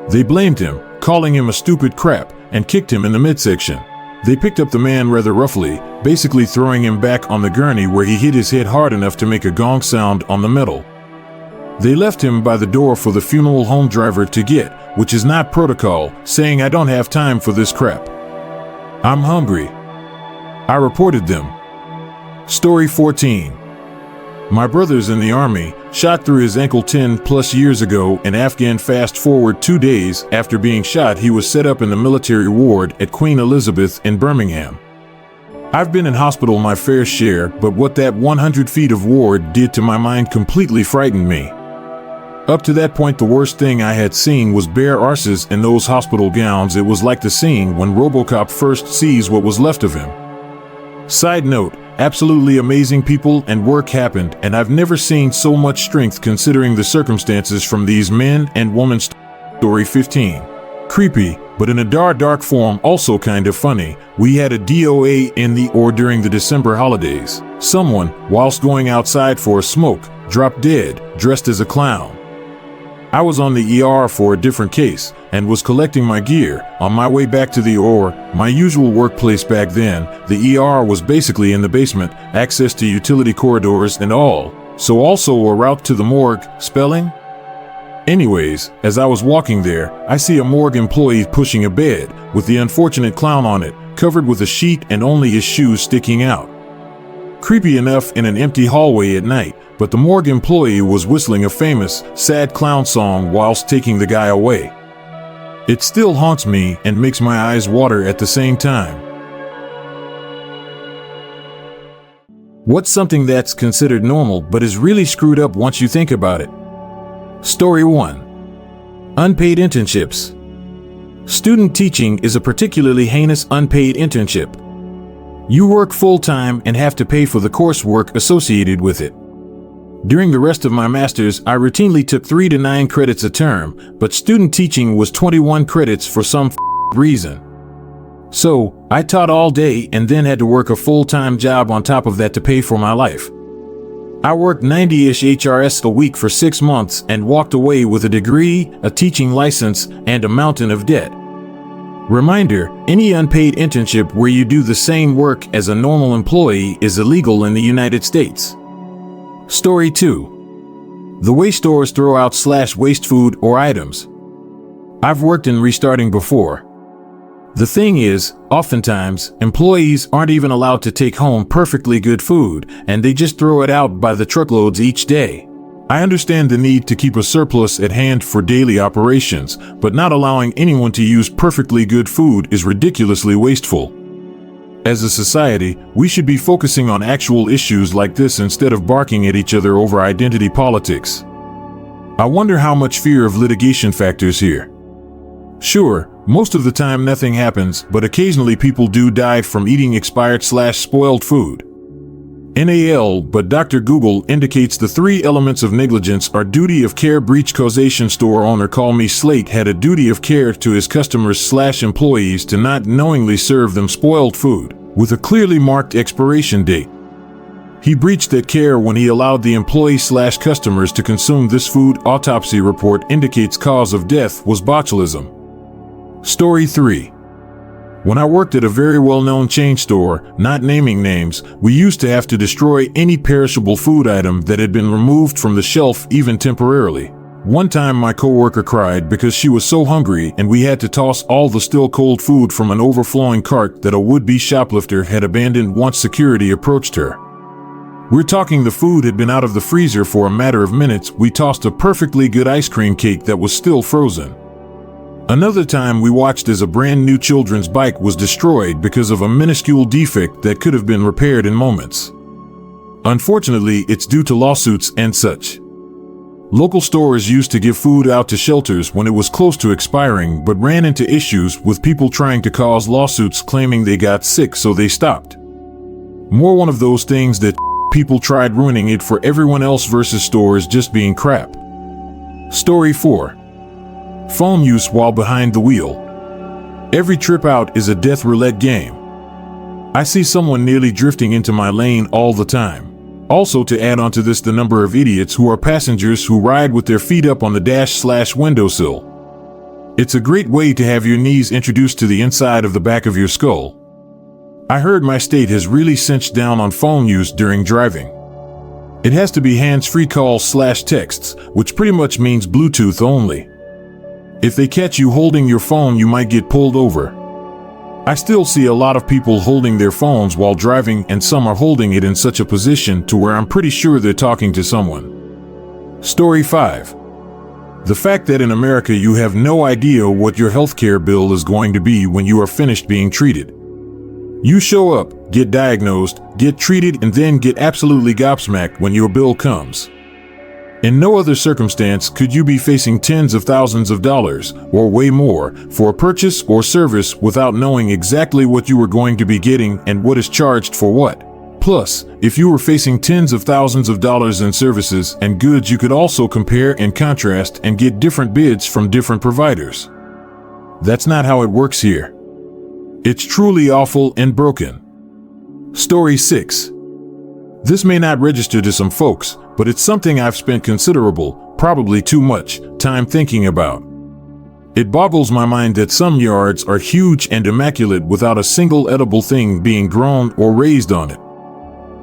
They blamed him, calling him a stupid crap, and kicked him in the midsection. They picked up the man rather roughly, basically throwing him back on the gurney where he hit his head hard enough to make a gong sound on the metal. They left him by the door for the funeral home driver to get, which is not protocol, saying, "I don't have time for this crap. I'm hungry." I reported them. Story 14. My brother's in the army, shot through his ankle 10+ years ago in Afghan. Fast forward 2 days after being shot, he was set up in the military ward at Queen Elizabeth in Birmingham. I've been in hospital my fair share, but what that 100 feet of ward did to my mind completely frightened me. Up to that point, the worst thing I had seen was bare arses in those hospital gowns. It was like the scene when RoboCop first sees what was left of him. Side note, absolutely amazing people and work happened, and I've never seen so much strength considering the circumstances from these men and women. Story 15. Creepy, but in a dark form, also kind of funny. We had a DOA in the or during the December holidays. Someone, whilst going outside for a smoke, dropped dead, dressed as a clown. I was on the ER for a different case and was collecting my gear on my way back to the OR, my usual workplace back then. The ER was basically in the basement, access to utility corridors and all, so also a route to the morgue. Spelling? Anyways, as I was walking there, I see a morgue employee pushing a bed with the unfortunate clown on it, covered with a sheet and only his shoes sticking out. Creepy enough in an empty hallway at night, but the morgue employee was whistling a famous, sad clown song whilst taking the guy away. It still haunts me and makes my eyes water at the same time. What's something that's considered normal but is really screwed up once you think about it? Story 1. Unpaid internships. Student teaching is a particularly heinous unpaid internship. You work full-time and have to pay for the coursework associated with it. During the rest of my master's, I routinely took 3 to 9 credits a term, but student teaching was 21 credits for some reason. So, I taught all day and then had to work a full-time job on top of that to pay for my life. I worked 90-ish HRS a week for 6 months and walked away with a degree, a teaching license, and a mountain of debt. Reminder, any unpaid internship where you do the same work as a normal employee is illegal in the United States. Story 2. The way stores throw out / waste food or items. I've worked in restarting before. The thing is, oftentimes, employees aren't even allowed to take home perfectly good food, and they just throw it out by the truckloads each day. I understand the need to keep a surplus at hand for daily operations, but not allowing anyone to use perfectly good food is ridiculously wasteful. As a society, we should be focusing on actual issues like this instead of barking at each other over identity politics. I wonder how much fear of litigation factors here. Sure, most of the time nothing happens, but occasionally people do die from eating expired / spoiled food. NAL, but Dr. Google indicates the 3 elements of negligence are duty of care, breach, causation. Store owner Call Me Slate had a duty of care to his customers / employees to not knowingly serve them spoiled food with a clearly marked expiration date. He breached that care when he allowed the employee / customers to consume this food. Autopsy report indicates cause of death was botulism. Story 3. When I worked at a very well-known chain store, not naming names, we used to have to destroy any perishable food item that had been removed from the shelf even temporarily. One time my coworker cried because she was so hungry and we had to toss all the still cold food from an overflowing cart that a would-be shoplifter had abandoned once security approached her. We're talking the food had been out of the freezer for a matter of minutes. We tossed a perfectly good ice cream cake that was still frozen. Another time we watched as a brand new children's bike was destroyed because of a minuscule defect that could have been repaired in moments. Unfortunately, it's due to lawsuits and such. Local stores used to give food out to shelters when it was close to expiring, but ran into issues with people trying to cause lawsuits claiming they got sick, so they stopped. More one of those things that people tried ruining it for everyone else versus stores just being crap. Story 4. Phone use while behind the wheel. Every trip out is a death roulette game. I see someone nearly drifting into my lane all the time. Also, to add on to this, the number of idiots who are passengers who ride with their feet up on the dash / windowsill. It's a great way to have your knees introduced to the inside of the back of your skull. I heard my state has really cinched down on phone use during driving. It has to be hands-free calls / texts, which pretty much means Bluetooth only. If they catch you holding your phone, you might get pulled over. I still see a lot of people holding their phones while driving, and some are holding it in such a position to where I'm pretty sure they're talking to someone. Story 5. The fact that in America you have no idea what your healthcare bill is going to be when you are finished being treated. You show up, get diagnosed, get treated, and then get absolutely gobsmacked when your bill comes. In no other circumstance could you be facing tens of thousands of dollars, or way more, for a purchase or service without knowing exactly what you were going to be getting and what is charged for what. Plus, if you were facing tens of thousands of dollars in services and goods, you could also compare and contrast and get different bids from different providers. That's not how it works here. It's truly awful and broken. Story 6. This may not register to some folks, but it's something I've spent considerable, probably too much, time thinking about. It boggles my mind that some yards are huge and immaculate without a single edible thing being grown or raised on it.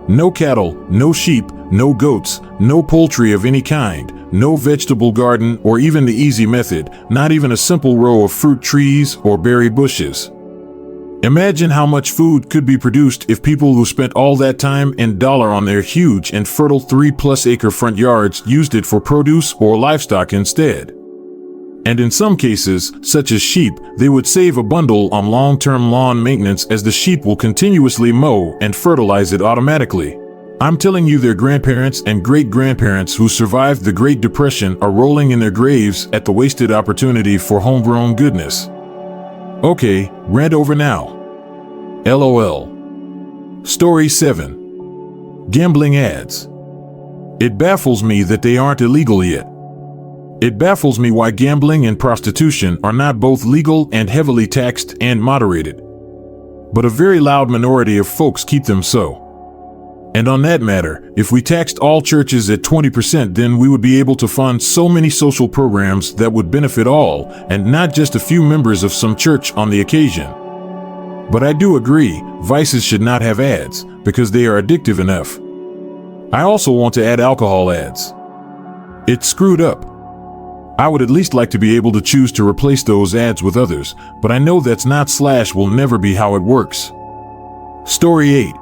No cattle, no sheep, no goats, no poultry of any kind, no vegetable garden or even the easy method, not even a simple row of fruit trees or berry bushes. Imagine how much food could be produced if people who spent all that time and dollar on their huge and fertile 3+ acre front yards used it for produce or livestock instead. And in some cases, such as sheep, they would save a bundle on long-term lawn maintenance, as the sheep will continuously mow and fertilize it automatically. I'm telling you, their grandparents and great-grandparents who survived the Great Depression are rolling in their graves at the wasted opportunity for homegrown goodness. Okay, rant over now. LOL. Story 7. Gambling ads. It baffles me that they aren't illegal yet. It baffles me why gambling and prostitution are not both legal and heavily taxed and moderated. but a very loud minority of folks keep them so. And on that matter, if we taxed all churches at 20%, then we would be able to fund so many social programs that would benefit all, and not just a few members of some church on the occasion. But I do agree, vices should not have ads, because they are addictive enough. I also want to add alcohol ads. It's screwed up. I would at least like to be able to choose to replace those ads with others, but I know that's not / will never be how it works. Story 8.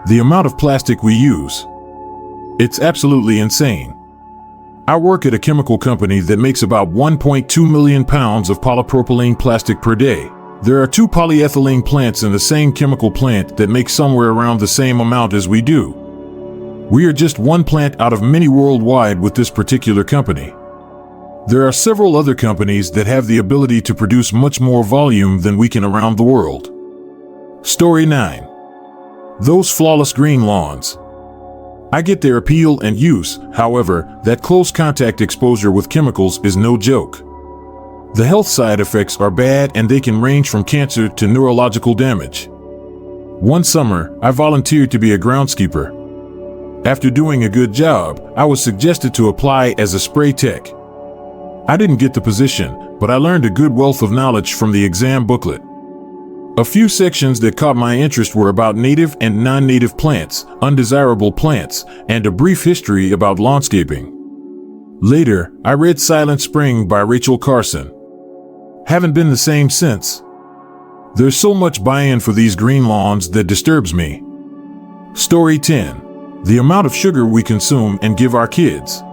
The amount of plastic we use. It's absolutely insane. I work at a chemical company that makes about 1.2 million pounds of polypropylene plastic per day. There are 2 polyethylene plants in the same chemical plant that make somewhere around the same amount as we do. We are just one plant out of many worldwide with this particular company. There are several other companies that have the ability to produce much more volume than we can around the world. Story 9. Those flawless green lawns. I get their appeal and use, however, that close contact exposure with chemicals is no joke. The health side effects are bad, and they can range from cancer to neurological damage. One summer, I volunteered to be a groundskeeper. After doing a good job, I was suggested to apply as a spray tech. I didn't get the position, but I learned a good wealth of knowledge from the exam booklet. A few sections that caught my interest were about native and non-native plants, undesirable plants, and a brief history about landscaping. Later, I read Silent Spring by Rachel Carson. Haven't been the same since. There's so much buy-in for these green lawns that disturbs me. Story 10. The amount of sugar we consume and give our kids.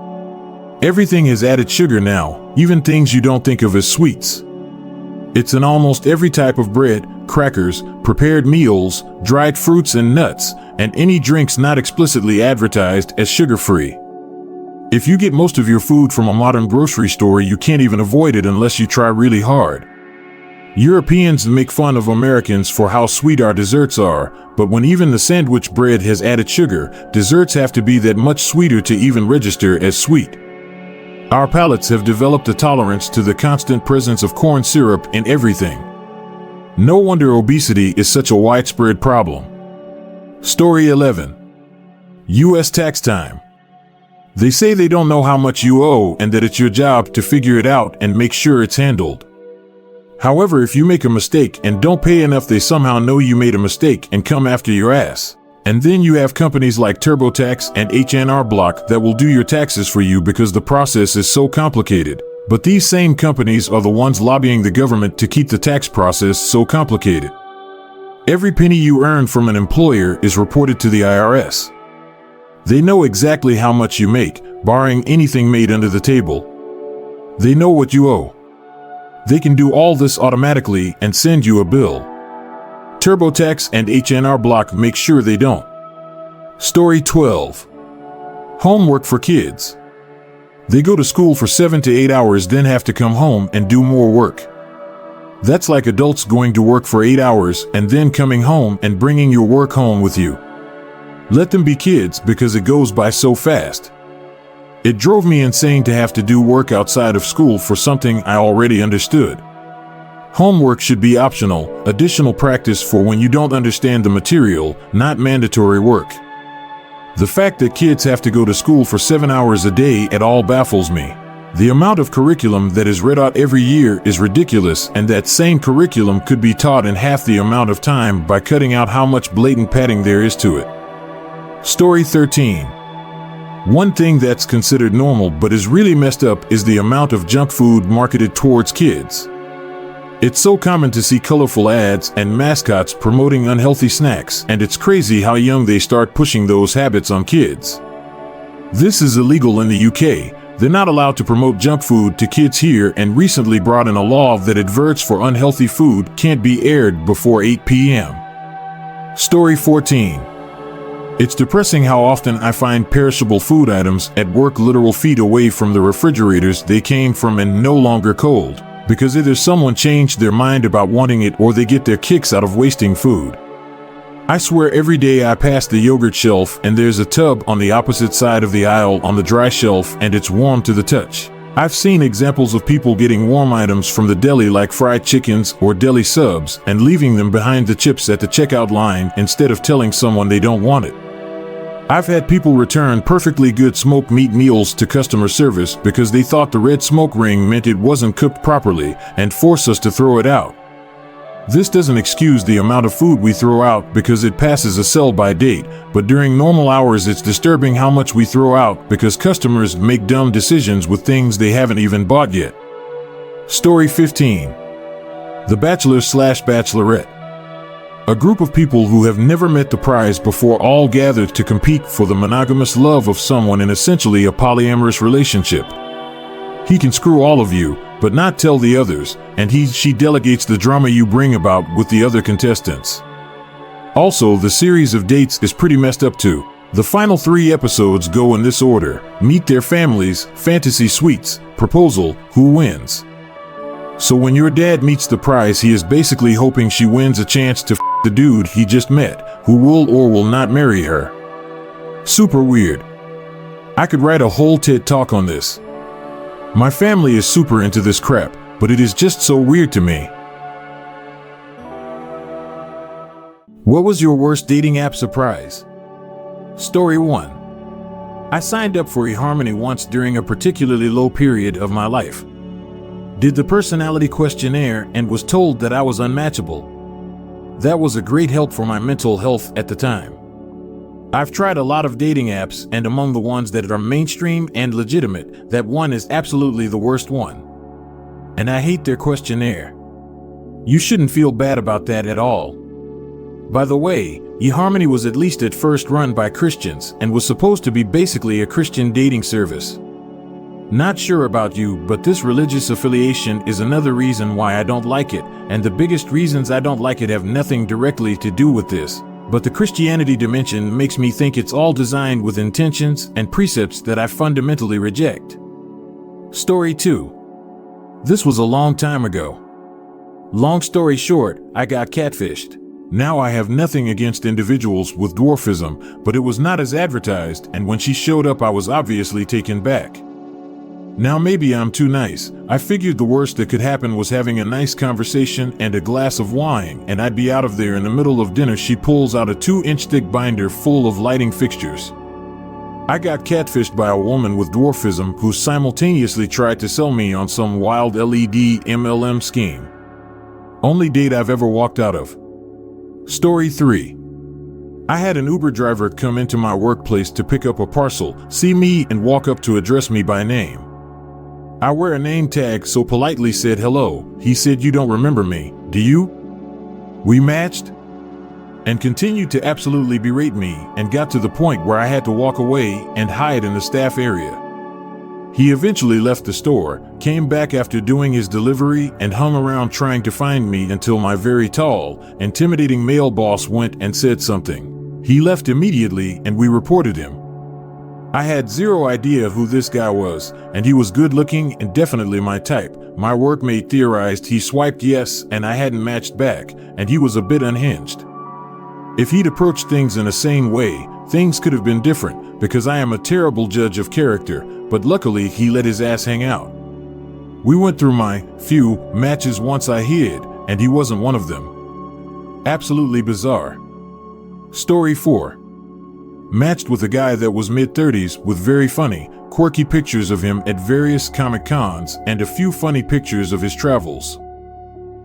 Everything has added sugar now, even things you don't think of as sweets. It's in almost every type of bread, crackers, prepared meals, dried fruits and nuts, and any drinks not explicitly advertised as sugar-free. If you get most of your food from a modern grocery store, you can't even avoid it unless you try really hard. Europeans make fun of Americans for how sweet our desserts are, but when even the sandwich bread has added sugar, desserts have to be that much sweeter to even register as sweet. Our palates have developed a tolerance to the constant presence of corn syrup in everything. No wonder obesity is such a widespread problem. Story 11. U.S. tax time. They say they don't know how much you owe and that it's your job to figure it out and make sure it's handled. However, if you make a mistake and don't pay enough, they somehow know you made a mistake and come after your ass. And then you have companies like TurboTax and H&R Block that will do your taxes for you because the process is so complicated. But these same companies are the ones lobbying the government to keep the tax process so complicated. Every penny you earn from an employer is reported to the IRS. They know exactly how much you make, barring anything made under the table. They know what you owe. They can do all this automatically and send you a bill. TurboTax and H&R Block make sure they don't. Story 12. Homework for kids. They go to school for 7 to 8 hours, then have to come home and do more work. That's like adults going to work for 8 hours and then coming home and bringing your work home with you. Let them be kids because it goes by so fast. It drove me insane to have to do work outside of school for something I already understood. Homework should be optional, additional practice for when you don't understand the material, not mandatory work. The fact that kids have to go to school for 7 hours a day at all baffles me. The amount of curriculum that is read out every year is ridiculous, and that same curriculum could be taught in half the amount of time by cutting out how much blatant padding there is to it. Story 13. One thing that's considered normal but is really messed up is the amount of junk food marketed towards kids. It's so common to see colorful ads and mascots promoting unhealthy snacks, and it's crazy how young they start pushing those habits on kids. This is illegal in the UK. They're not allowed to promote junk food to kids here, and recently brought in a law that adverts for unhealthy food can't be aired before 8 p.m. Story 14. It's depressing how often I find perishable food items at work literal feet away from the refrigerators they came from and no longer cold, because either someone changed their mind about wanting it or they get their kicks out of wasting food. I swear every day I pass the yogurt shelf and there's a tub on the opposite side of the aisle on the dry shelf and it's warm to the touch. I've seen examples of people getting warm items from the deli like fried chickens or deli subs and leaving them behind the chips at the checkout line instead of telling someone they don't want it. I've had people return perfectly good smoked meat meals to customer service because they thought the red smoke ring meant it wasn't cooked properly and force us to throw it out. This doesn't excuse the amount of food we throw out because it passes a sell-by date, but during normal hours it's disturbing how much we throw out because customers make dumb decisions with things they haven't even bought yet. Story 15. The Bachelor/Bachelorette. A group of people who have never met the prize before all gathered to compete for the monogamous love of someone in essentially a polyamorous relationship. He can screw all of you, but not tell the others, and she delegates the drama you bring about with the other contestants. Also, the series of dates is pretty messed up too. The final 3 episodes go in this order: meet their families, fantasy suites, proposal, who wins. So when your dad meets the prize, he is basically hoping she wins a chance to the dude he just met, who will or will not marry her. Super weird. I could write a whole TED Talk on this. My family is super into this crap, but it is just so weird to me. What was your worst dating app surprise? Story 1. I signed up for eHarmony once during a particularly low period of my life. Did the personality questionnaire and was told that I was unmatchable. That was a great help for my mental health at the time. I've tried a lot of dating apps, and among the ones that are mainstream and legitimate, that one is absolutely the worst one. And I hate their questionnaire. You shouldn't feel bad about that at all. By the way, eHarmony was at least at first run by Christians and was supposed to be basically a Christian dating service. Not sure about you, but this religious affiliation is another reason why I don't like it, and the biggest reasons I don't like it have nothing directly to do with this. But the Christianity dimension makes me think it's all designed with intentions and precepts that I fundamentally reject. Story 2. This was a long time ago. Long story short, I got catfished. Now I have nothing against individuals with dwarfism, but it was not as advertised, and when she showed up I was obviously taken back. Now maybe I'm too nice. I figured the worst that could happen was having a nice conversation and a glass of wine, and I'd be out of there. In the middle of dinner she pulls out a 2-inch thick binder full of lighting fixtures. I got catfished by a woman with dwarfism who simultaneously tried to sell me on some wild LED MLM scheme. Only date I've ever walked out of. Story 3. I had an Uber driver come into my workplace to pick up a parcel, see me, and walk up to address me by name. I wear a name tag, so politely said hello. He said, "You don't remember me, do you?" We matched and continued to absolutely berate me, and got to the point where I had to walk away and hide in the staff area. He eventually left the store, came back after doing his delivery, and hung around trying to find me until my very tall, intimidating male boss went and said something. He left immediately and we reported him. I had zero idea who this guy was, and he was good looking and definitely my type. My workmate theorized he swiped yes and I hadn't matched back, and he was a bit unhinged. If he'd approached things in a sane way, things could have been different, because I am a terrible judge of character, but luckily he let his ass hang out. We went through my few matches once I hid, and he wasn't one of them. Absolutely bizarre. Story 4. Matched with a guy that was mid-30s with very funny, quirky pictures of him at various Comic Cons and a few funny pictures of his travels.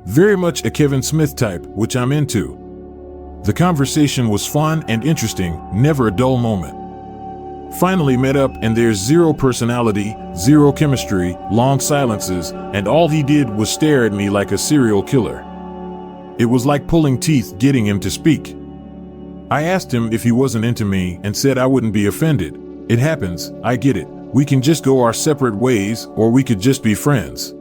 Very much a Kevin Smith type, which I'm into. The conversation was fun and interesting, never a dull moment. Finally met up, and there's zero personality, zero chemistry, long silences, and all he did was stare at me like a serial killer. It was like pulling teeth getting him to speak. I asked him if he wasn't into me and said I wouldn't be offended. It happens, I get it. We can just go our separate ways, or we could just be friends.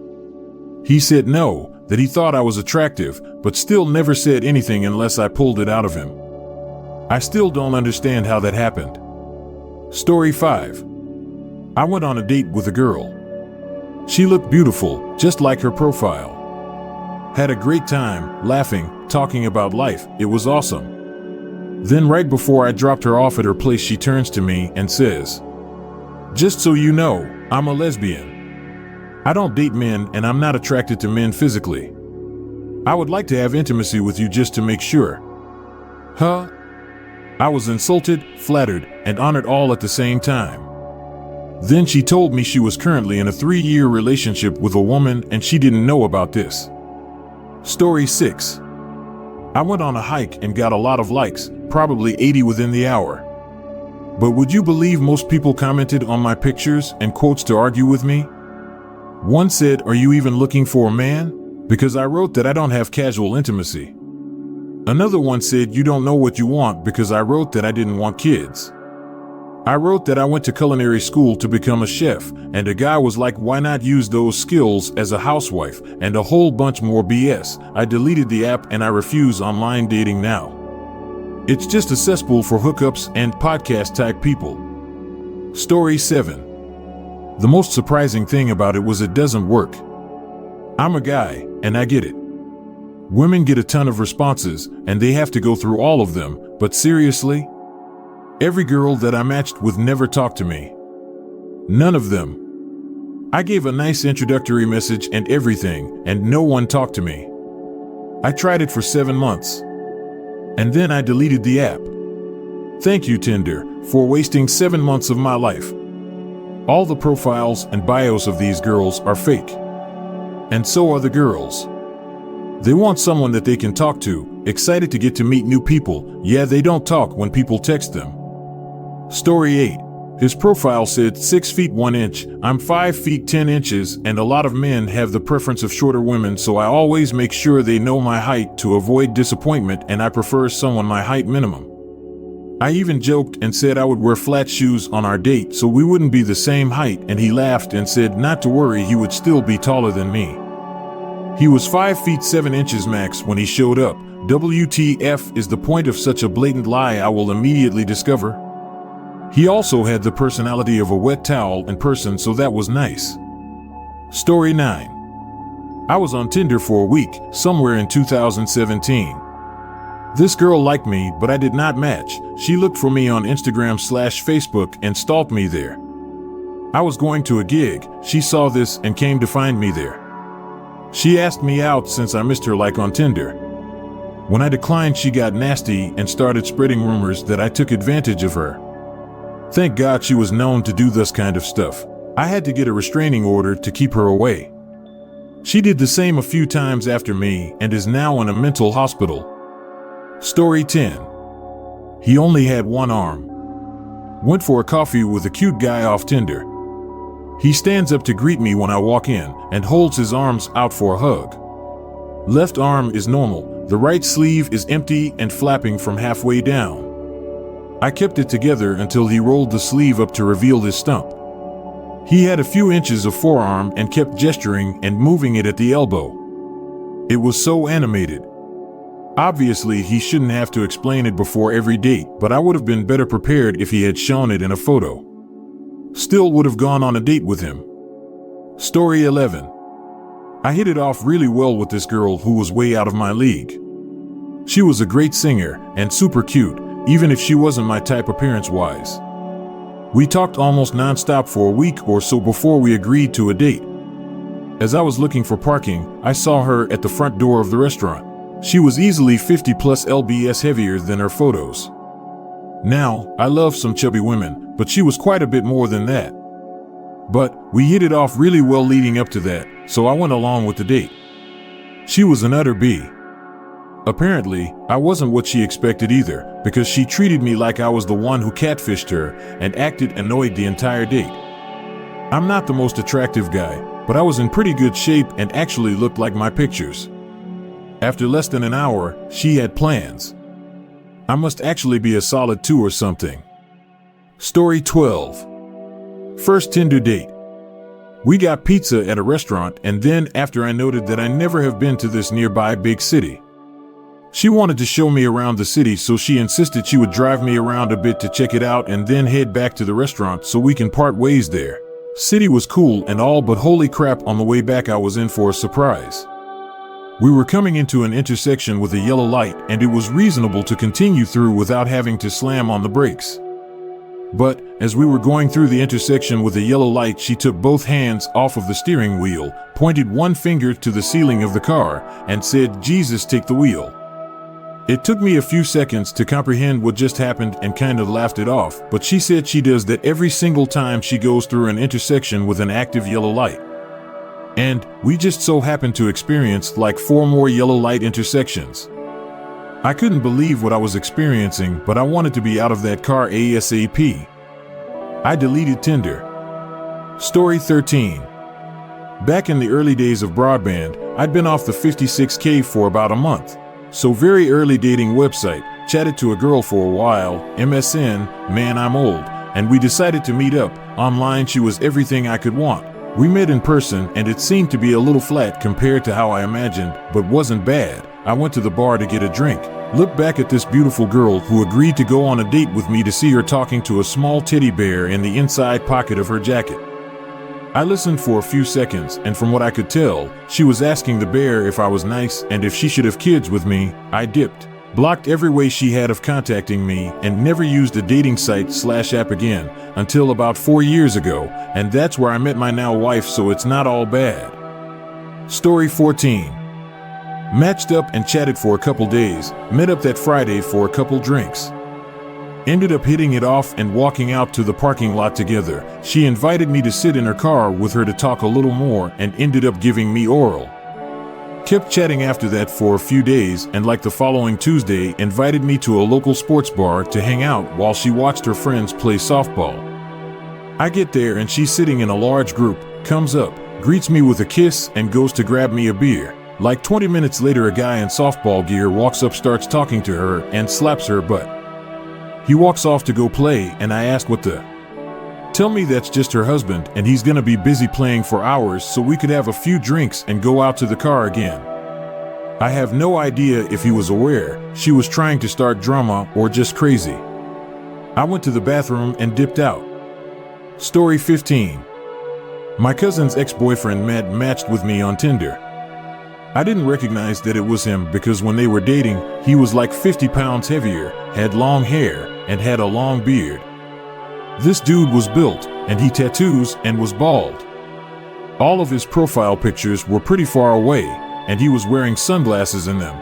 He said no, that he thought I was attractive, but still never said anything unless I pulled it out of him. I still don't understand how that happened. Story 5. I went on a date with a girl. She looked beautiful, just like her profile. Had a great time, laughing, talking about life. It was awesome. Then right before I dropped her off at her place, she turns to me and says, "Just so you know, I'm a lesbian." I don't date men and I'm not attracted to men physically. I would like to have intimacy with you just to make sure. Huh? I was insulted, flattered, and honored all at the same time. Then she told me she was currently in a 3-year relationship with a woman and she didn't know about this. Story 6. I went on a hike and got a lot of likes, probably 80 within the hour. But would you believe most people commented on my pictures and quotes to argue with me? One said, "Are you even looking for a man?" Because I wrote that I don't have casual intimacy. Another one said, "You don't know what you want," because I wrote that I didn't want kids. I wrote that I went to culinary school to become a chef, and a guy was like, "Why not use those skills as a housewife?" and a whole bunch more BS. I deleted the app and I refuse online dating now. It's just a cesspool for hookups and podcast type people. Story 7. The most surprising thing about it was it doesn't work. I'm a guy, and I get it. Women get a ton of responses, and they have to go through all of them, but seriously? Every girl that I matched with never talked to me. None of them. I gave a nice introductory message and everything, and no one talked to me. I tried it for 7 months. And then I deleted the app. Thank you, Tinder, for wasting 7 months of my life. All the profiles and bios of these girls are fake. And so are the girls. They want someone that they can talk to, excited to get to meet new people. Yeah, they don't talk when people text them. Story 8. His profile said 6 feet 1 inch, I'm 5 feet 10 inches, and a lot of men have the preference of shorter women, so I always make sure they know my height to avoid disappointment, and I prefer someone my height minimum. I even joked and said I would wear flat shoes on our date so we wouldn't be the same height, and he laughed and said not to worry, he would still be taller than me. He was 5 feet 7 inches max when he showed up. WTF is the point of such a blatant lie I will immediately discover. He also had the personality of a wet towel in person, so that was nice. Story 9. I was on Tinder for a week, somewhere in 2017. This girl liked me, but I did not match. She looked for me on Instagram/Facebook and stalked me there. I was going to a gig. She saw this and came to find me there. She asked me out since I missed her like on Tinder. When I declined, she got nasty and started spreading rumors that I took advantage of her. Thank God she was known to do this kind of stuff. I had to get a restraining order to keep her away. She did the same a few times after me and is now in a mental hospital. Story 10. He only had one arm. Went for a coffee with a cute guy off Tinder. He stands up to greet me when I walk in and holds his arms out for a hug. Left arm is normal, the right sleeve is empty and flapping from halfway down. I kept it together until he rolled the sleeve up to reveal his stump. He had a few inches of forearm and kept gesturing and moving it at the elbow. It was so animated. Obviously, he shouldn't have to explain it before every date, but I would have been better prepared if he had shown it in a photo. Still would have gone on a date with him. Story 11. I hit it off really well with this girl who was way out of my league. She was a great singer and super cute, even if she wasn't my type appearance-wise. We talked almost non-stop for a week or so before we agreed to a date. As I was looking for parking, I saw her at the front door of the restaurant. She was easily 50 plus lbs heavier than her photos. Now, I love some chubby women, but she was quite a bit more than that. But we hit it off really well leading up to that, so I went along with the date. She was an utter B. Apparently, I wasn't what she expected either, because she treated me like I was the one who catfished her and acted annoyed the entire date. I'm not the most attractive guy, but I was in pretty good shape and actually looked like my pictures. After less than an hour, she had plans. I must actually be a solid 2 or something. Story 12. First Tinder date. We got pizza at a restaurant, and then after I noted that I never have been to this nearby big city. She wanted to show me around the city, so she insisted she would drive me around a bit to check it out and then head back to the restaurant so we can part ways there. City was cool and all, but holy crap, on the way back I was in for a surprise. We were coming into an intersection with a yellow light, and it was reasonable to continue through without having to slam on the brakes. But as we were going through the intersection with a yellow light, she took both hands off of the steering wheel, pointed one finger to the ceiling of the car, and said, "Jesus, take the wheel." It took me a few seconds to comprehend what just happened and kind of laughed it off, but she said she does that every single time she goes through an intersection with an active yellow light. And we just so happened to experience like 4 more yellow light intersections. I couldn't believe what I was experiencing, but I wanted to be out of that car ASAP. I deleted Tinder. Story 13. Back in the early days of broadband, I'd been off the 56K for about a month. So very early dating website, chatted to a girl for a while, MSN, man I'm old, and we decided to meet up. Online she was everything I could want. We met in person and it seemed to be a little flat compared to how I imagined, but wasn't bad. I went to the bar to get a drink. Looked back at this beautiful girl who agreed to go on a date with me to see her talking to a small teddy bear in the inside pocket of her jacket. I listened for a few seconds, and from what I could tell, she was asking the bear if I was nice and if she should have kids with me. I dipped, blocked every way she had of contacting me, and never used a dating site/app again until about 4 years ago, and that's where I met my now wife, so it's not all bad. Story 14. Matched up and chatted for a couple days, met up that Friday for a couple drinks. Ended up hitting it off and walking out to the parking lot together. She invited me to sit in her car with her to talk a little more and ended up giving me oral. Kept chatting after that for a few days, and like the following Tuesday invited me to a local sports bar to hang out while she watched her friends play softball. I get there and she's sitting in a large group, comes up, greets me with a kiss and goes to grab me a beer. Like 20 minutes later, a guy in softball gear walks up, starts talking to her, and slaps her butt. He walks off to go play, and I ask what the... Tell me that's just her husband, and he's gonna be busy playing for hours so we could have a few drinks and go out to the car again. I have no idea if he was aware she was trying to start drama or just crazy. I went to the bathroom and dipped out. Story 15. My cousin's ex-boyfriend Matt matched with me on Tinder. I didn't recognize that it was him because when they were dating, he was like 50 pounds heavier, had long hair, and had a long beard. This dude was built, and he tattoos and was bald. All of his profile pictures were pretty far away, and he was wearing sunglasses in them.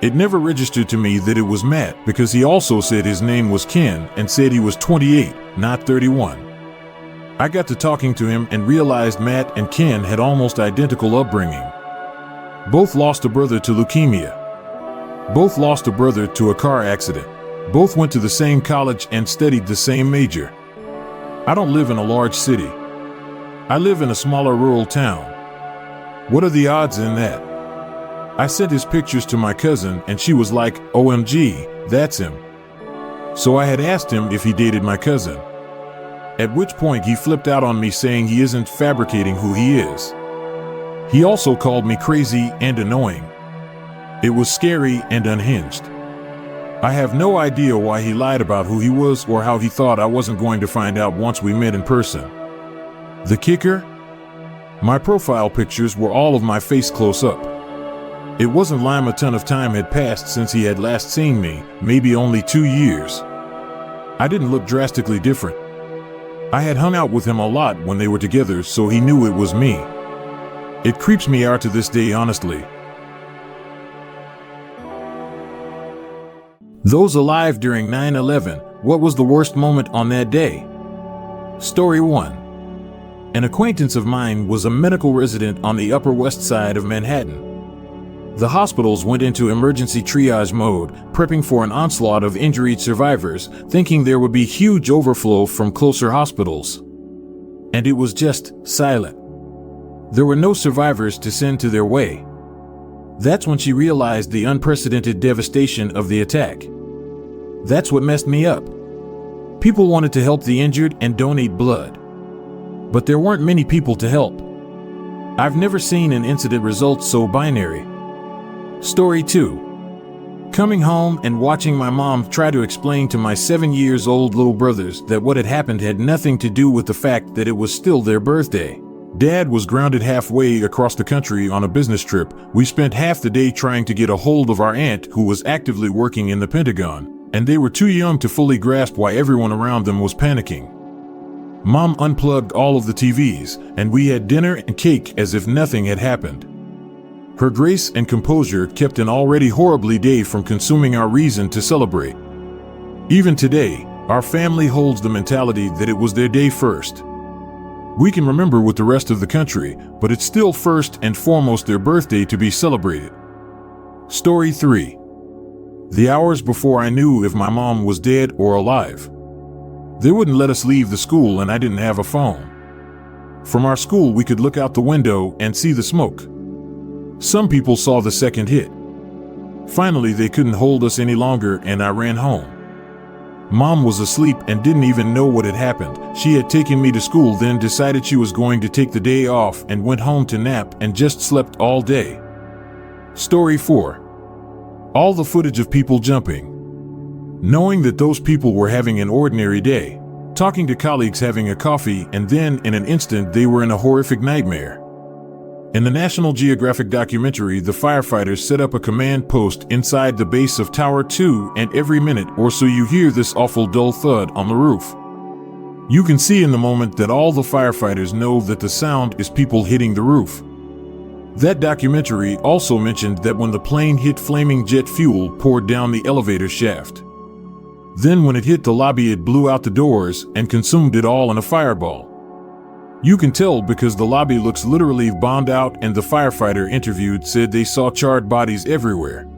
It never registered to me that it was Matt because he also said his name was Ken and said he was 28, not 31. I got to talking to him and realized Matt and Ken had almost identical upbringing. Both lost a brother to leukemia. Both lost a brother to a car accident. Both went to the same college and studied the same major. I don't live in a large city. I live in a smaller rural town. What are the odds in that? I sent his pictures to my cousin and she was like, OMG, that's him. So I had asked him if he dated my cousin. At which point he flipped out on me saying he isn't fabricating who he is. He also called me crazy and annoying. It was scary and unhinged. I have no idea why he lied about who he was or how he thought I wasn't going to find out once we met in person. The kicker? My profile pictures were all of my face close up. It wasn't like a ton of time had passed since he had last seen me, maybe only 2 years. I didn't look drastically different. I had hung out with him a lot when they were together, so he knew it was me. It creeps me out to this day, honestly. Those alive during 9/11, what was the worst moment on that day? Story 1. An acquaintance of mine was a medical resident on the Upper West Side of Manhattan. The hospitals went into emergency triage mode, prepping for an onslaught of injured survivors, thinking there would be huge overflow from closer hospitals. And it was just silent. There were no survivors to send to their way. That's when she realized the unprecedented devastation of the attack. That's what messed me up. People wanted to help the injured and donate blood. But there weren't many people to help. I've never seen an incident result so binary. Story 2. Coming home and watching my mom try to explain to my 7-year-old little brothers that what had happened had nothing to do with the fact that it was still their birthday. Dad was grounded halfway across the country on a business trip. We spent half the day trying to get a hold of our aunt who was actively working in the Pentagon, and they were too young to fully grasp why everyone around them was panicking. Mom unplugged all of the TVs, and we had dinner and cake as if nothing had happened. Her grace and composure kept an already horribly day from consuming our reason to celebrate. Even today, our family holds the mentality that it was their day first. We can remember with the rest of the country, but it's still first and foremost their birthday to be celebrated. Story 3. The hours before I knew if my mom was dead or alive. They wouldn't let us leave the school and I didn't have a phone. From our school we could look out the window and see the smoke. Some people saw the second hit. Finally they couldn't hold us any longer and I ran home. Mom was asleep and didn't even know what had happened. She had taken me to school, then decided she was going to take the day off and went home to nap and just slept all day. Story 4. All the footage of people jumping. Knowing that those people were having an ordinary day, talking to colleagues, having a coffee, and then in an instant they were in a horrific nightmare. In the National Geographic documentary, the firefighters set up a command post inside the base of Tower 2, and every minute or so you hear this awful dull thud on the roof. You can see in the moment that all the firefighters know that the sound is people hitting the roof. That documentary also mentioned that when the plane hit, flaming jet fuel poured down the elevator shaft. Then when it hit the lobby, it blew out the doors and consumed it all in a fireball. You can tell because the lobby looks literally bombed out, and the firefighter interviewed said they saw charred bodies everywhere.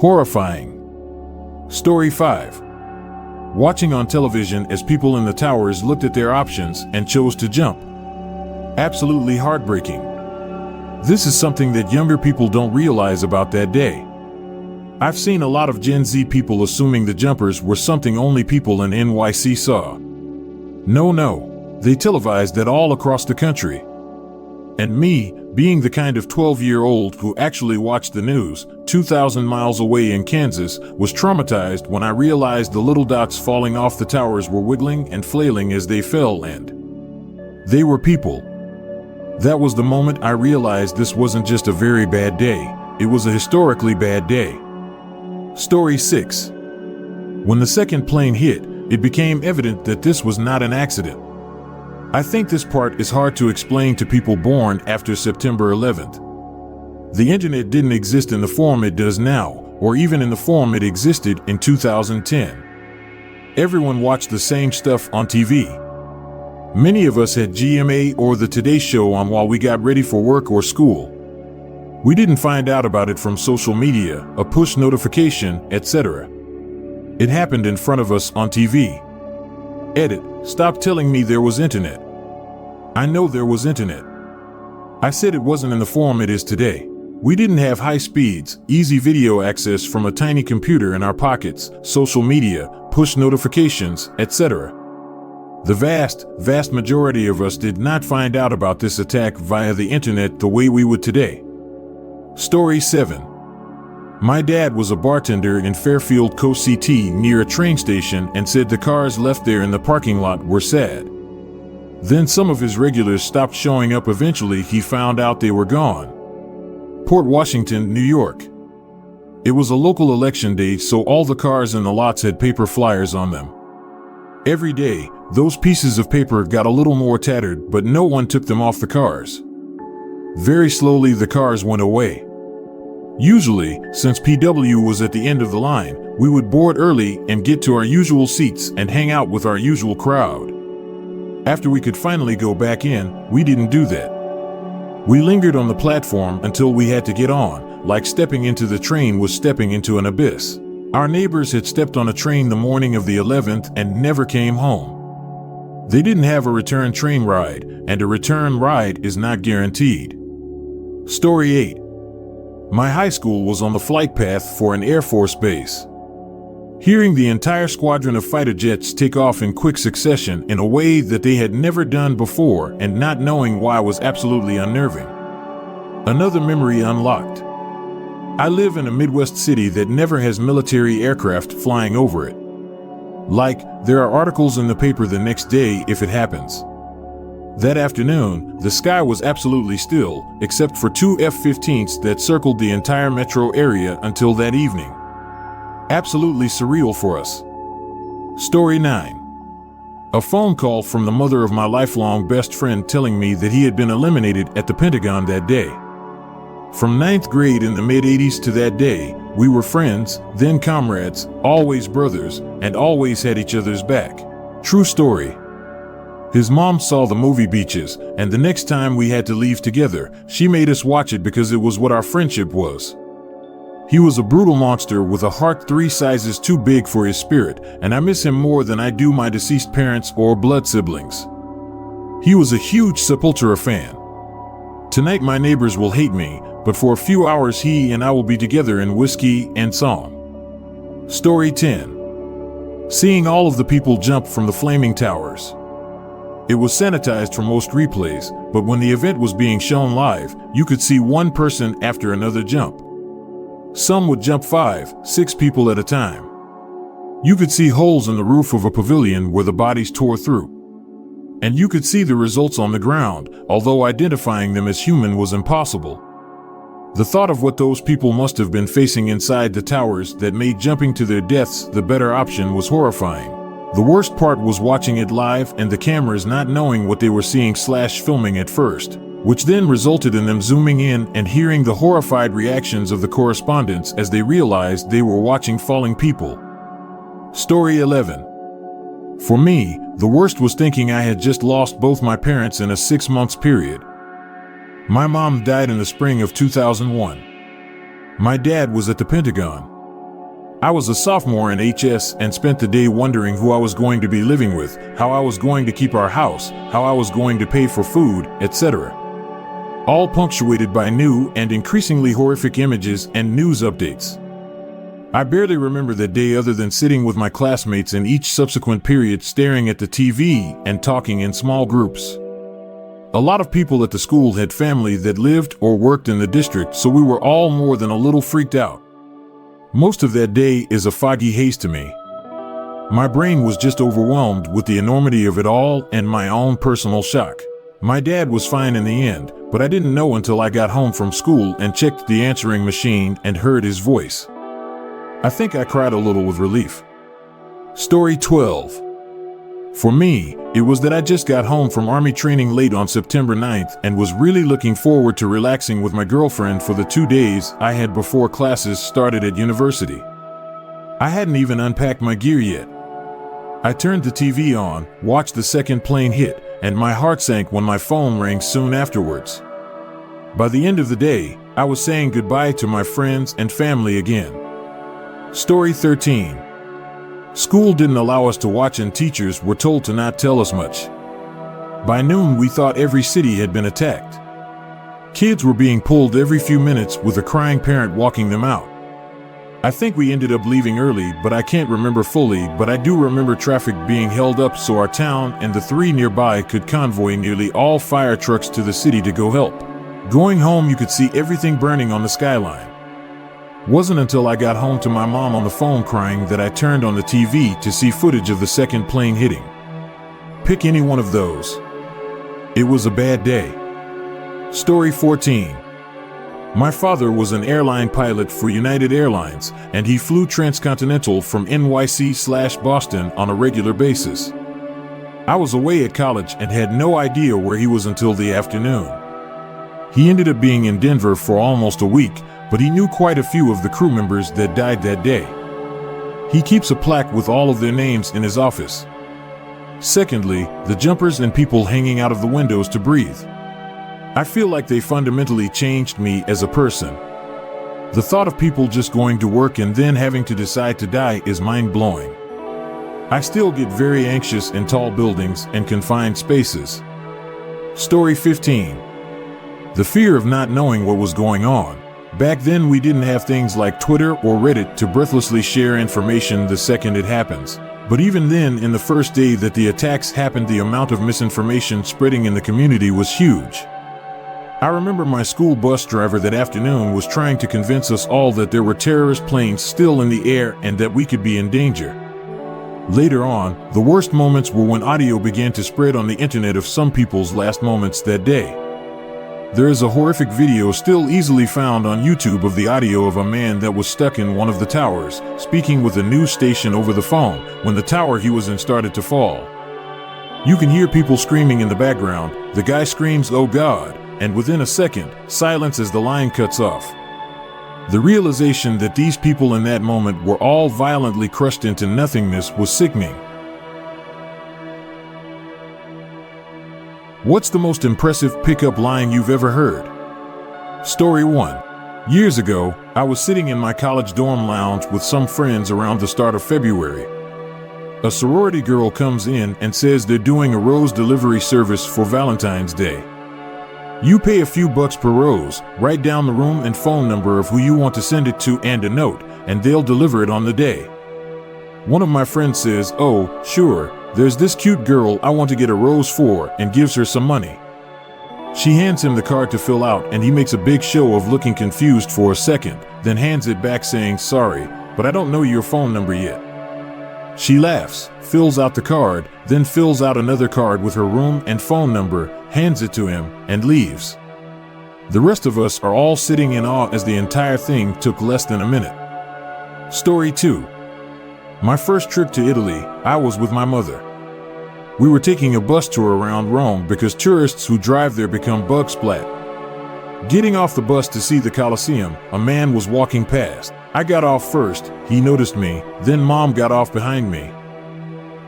Horrifying. Story 5. Watching on television as people in the towers looked at their options and chose to jump. Absolutely heartbreaking. This is something that younger people don't realize about that day. I've seen a lot of Gen Z people assuming the jumpers were something only people in NYC saw. No. They televised that all across the country. And me, being the kind of 12-year-old who actually watched the news, 2,000 miles away in Kansas, was traumatized when I realized the little dots falling off the towers were wiggling and flailing as they fell, and they were people. That was the moment I realized this wasn't just a very bad day, it was a historically bad day. Story 6. When the second plane hit, it became evident that this was not an accident. I think this part is hard to explain to people born after September 11th. The internet didn't exist in the form it does now, or even in the form it existed in 2010. Everyone watched the same stuff on TV. Many of us had GMA or the Today Show on while we got ready for work or school. We didn't find out about it from social media, a push notification, etc. It happened in front of us on TV. Edit, stop telling me there was internet. I know there was internet. I said it wasn't in the form it is today. We didn't have high speeds, easy video access from a tiny computer in our pockets, social media, push notifications, etc. The vast majority of us did not find out about this attack via the internet the way we would today. Story 7. My dad was a bartender in Fairfield, Co-CT, near a train station, and said the cars left there in the parking lot were sad. Then some of his regulars stopped showing up. Eventually he found out they were gone. Port Washington, New York. It was a local election day, so all the cars in the lots had paper flyers on them. Every day, those pieces of paper got a little more tattered, but no one took them off the cars. Very slowly the cars went away. Usually, since PW was at the end of the line, we would board early and get to our usual seats and hang out with our usual crowd. After we could finally go back in, we didn't do that. We lingered on the platform until we had to get on, like stepping into the train was stepping into an abyss. Our neighbors had stepped on a train the morning of the 11th and never came home. They didn't have a return train ride, and a return ride is not guaranteed. Story 8. My high school was on the flight path for an Air Force base. Hearing the entire squadron of fighter jets take off in quick succession in a way that they had never done before and not knowing why was absolutely unnerving. Another memory unlocked. I live in a Midwest city that never has military aircraft flying over it. Like, there are articles in the paper the next day if it happens. That afternoon, the sky was absolutely still, except for two F-15s that circled the entire metro area until that evening. Absolutely surreal for us. Story 9. A phone call from the mother of my lifelong best friend telling me that he had been eliminated at the Pentagon that day. From 9th grade in the mid-80s to that day, we were friends, then comrades, always brothers, and always had each other's back. True story. His mom saw the movie Beaches, and the next time we had to leave together, she made us watch it because it was what our friendship was. He was a brutal monster with a heart 3 sizes too big for his spirit, and I miss him more than I do my deceased parents or blood siblings. He was a huge Sepultura fan. Tonight my neighbors will hate me, but for a few hours he and I will be together in whiskey and song. Story 10. Seeing all of the people jump from the flaming towers. It was sanitized for most replays, but when the event was being shown live, you could see one person after another jump. Some would jump 5, 6 people at a time. You could see holes in the roof of a pavilion where the bodies tore through. And you could see the results on the ground, although identifying them as human was impossible. The thought of what those people must have been facing inside the towers that made jumping to their deaths the better option was horrifying. The worst part was watching it live and the cameras not knowing what they were seeing/filming at first, which then resulted in them zooming in and hearing the horrified reactions of the correspondents as they realized they were watching falling people. Story 11. For me, the worst was thinking I had just lost both my parents in a 6-month period. My mom died in the spring of 2001. My dad was at the Pentagon. I was a sophomore in HS and spent the day wondering who I was going to be living with, how I was going to keep our house, how I was going to pay for food, etc. All punctuated by new and increasingly horrific images and news updates. I barely remember that day other than sitting with my classmates in each subsequent period staring at the TV and talking in small groups. A lot of people at the school had family that lived or worked in the district, so we were all more than a little freaked out. Most of that day is a foggy haze to me. My brain was just overwhelmed with the enormity of it all and my own personal shock. My dad was fine in the end, but I didn't know until I got home from school and checked the answering machine and heard his voice. I think I cried a little with relief. Story 12. For me, it was that I just got home from Army training late on September 9th and was really looking forward to relaxing with my girlfriend for the 2 days I had before classes started at university. I hadn't even unpacked my gear yet. I turned the TV on, watched the second plane hit, and my heart sank when my phone rang soon afterwards. By the end of the day, I was saying goodbye to my friends and family again. Story 13. School didn't allow us to watch and teachers were told to not tell us much. By noon we thought every city had been attacked. Kids were being pulled every few minutes with a crying parent walking them out. I think we ended up leaving early, but I can't remember fully, but I do remember traffic being held up so our town and the 3 nearby could convoy nearly all fire trucks to the city to go help. Going home you could see everything burning on the skyline. Wasn't until I got home to my mom on the phone crying that I turned on the TV to see footage of the second plane hitting. Pick any one of those. It was a bad day. Story 14. My father was an airline pilot for United Airlines, and he flew transcontinental from NYC/Boston on a regular basis. I was away at college and had no idea where he was until the afternoon. He ended up being in Denver for almost a week, but he knew quite a few of the crew members that died that day. He keeps a plaque with all of their names in his office. Secondly, the jumpers and people hanging out of the windows to breathe. I feel like they fundamentally changed me as a person. The thought of people just going to work and then having to decide to die is mind-blowing. I still get very anxious in tall buildings and confined spaces. Story 15. The fear of not knowing what was going on. Back then we didn't have things like Twitter or Reddit to breathlessly share information the second it happens. But even then, in the first day that the attacks happened, the amount of misinformation spreading in the community was huge. I remember my school bus driver that afternoon was trying to convince us all that there were terrorist planes still in the air and that we could be in danger. Later on, the worst moments were when audio began to spread on the internet of some people's last moments that day. There is a horrific video still easily found on YouTube of the audio of a man that was stuck in one of the towers, speaking with a news station over the phone when the tower he was in started to fall. You can hear people screaming in the background. The guy screams, "Oh God," and within a second, silence as the line cuts off. The realization that these people in that moment were all violently crushed into nothingness was sickening. What's the most impressive pickup line you've ever heard? Story 1. Years ago, I was sitting in my college dorm lounge with some friends around the start of February. A sorority girl comes in and says they're doing a rose delivery service for Valentine's Day. You pay a few bucks per rose, write down the room and phone number of who you want to send it to and a note, and they'll deliver it on the day. One of my friends says, "Oh, sure, there's this cute girl I want to get a rose for," and gives her some money. She hands him the card to fill out and he makes a big show of looking confused for a second, then hands it back saying, "Sorry, but I don't know your phone number yet." She laughs, fills out the card, then fills out another card with her room and phone number, hands it to him, and leaves. The rest of us are all sitting in awe as the entire thing took less than a minute. Story 2. My first trip to Italy, I was with my mother. We were taking a bus tour around Rome because tourists who drive there become bug splat. Getting off the bus to see the Colosseum, a man was walking past. I got off first, he noticed me, then Mom got off behind me.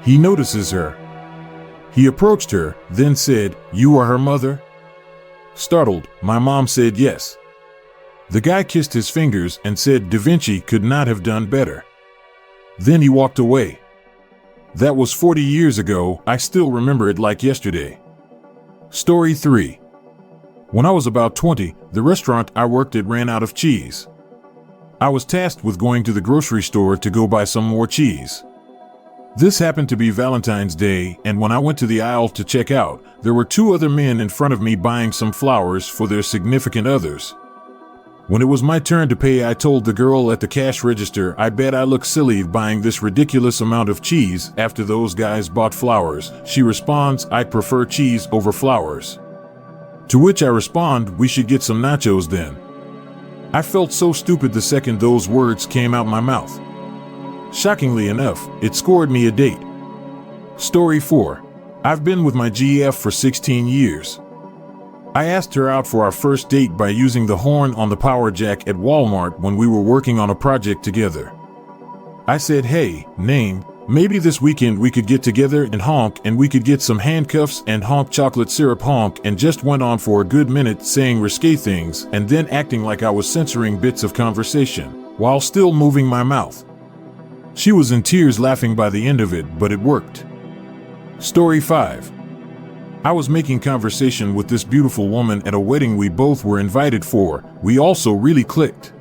He notices her. He approached her, then said, "You are her mother?" Startled, my mom said yes. The guy kissed his fingers and said Da Vinci could not have done better. Then he walked away. That was 40 years ago, I still remember it like yesterday. Story 3. When I was about 20, the restaurant I worked at ran out of cheese. I was tasked with going to the grocery store to go buy some more cheese. This happened to be Valentine's Day, and when I went to the aisle to check out, there were 2 other men in front of me buying some flowers for their significant others. When it was my turn to pay, I told the girl at the cash register, "I bet I look silly buying this ridiculous amount of cheese after those guys bought flowers." She responds, "I prefer cheese over flowers." To which I respond, "We should get some nachos then." I felt so stupid the second those words came out my mouth. Shockingly enough, it scored me a date. Story 4. I've been with my GF for 16 years. I asked her out for our first date by using the horn on the power jack at Walmart when we were working on a project together. I said, "Hey, name, maybe this weekend we could get together and honk, and we could get some handcuffs and honk chocolate syrup honk," and just went on for a good minute saying risque things and then acting like I was censoring bits of conversation, while still moving my mouth. She was in tears laughing by the end of it, but it worked. Story 5. I was making conversation with this beautiful woman at a wedding we both were invited for. We also really clicked.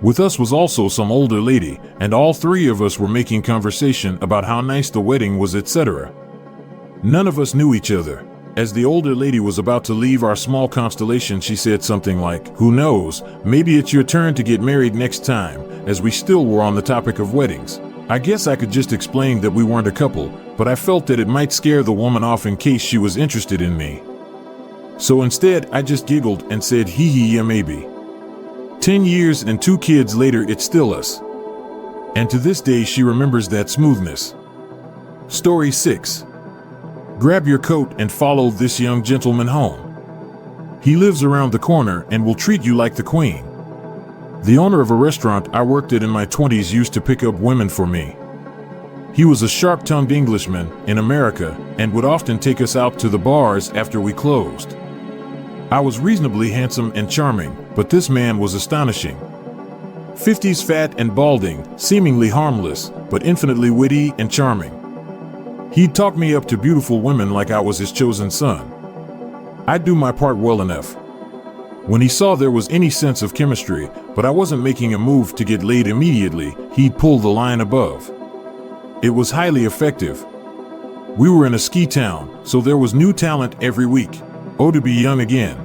With us was also some older lady, and all 3 of us were making conversation about how nice the wedding was, etc. None of us knew each other. As the older lady was about to leave our small constellation, she said something like, "Who knows, maybe it's your turn to get married next time," as we still were on the topic of weddings. I guess I could just explain that we weren't a couple, but I felt that it might scare the woman off in case she was interested in me. So instead, I just giggled and said, "Hee hee, yeah, maybe." 10 years and 2 kids later, it's still us. And to this day, she remembers that smoothness. Story 6. Grab your coat and follow this young gentleman home. He lives around the corner and will treat you like the queen. The owner of a restaurant I worked at in my 20s used to pick up women for me. He was a sharp-tongued Englishman in America and would often take us out to the bars after we closed. I was reasonably handsome and charming, but this man was astonishing. 50s fat and balding, seemingly harmless, but infinitely witty and charming. He'd talk me up to beautiful women like I was his chosen son. I'd do my part well enough. When he saw there was any sense of chemistry, but I wasn't making a move to get laid immediately, he'd pull the line above. It was highly effective. We were in a ski town, so there was new talent every week. Oh, to be young again.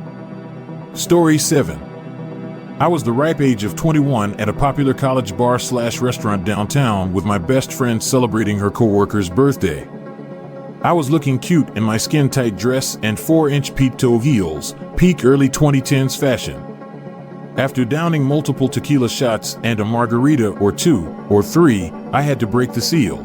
Story 7. I was the ripe age of 21 at a popular college bar/restaurant downtown with my best friend celebrating her coworker's birthday. I was looking cute in my skin-tight dress and 4-inch peep-toe heels, peak early 2010s fashion. After downing multiple tequila shots and a margarita or 2 or 3, I had to break the seal.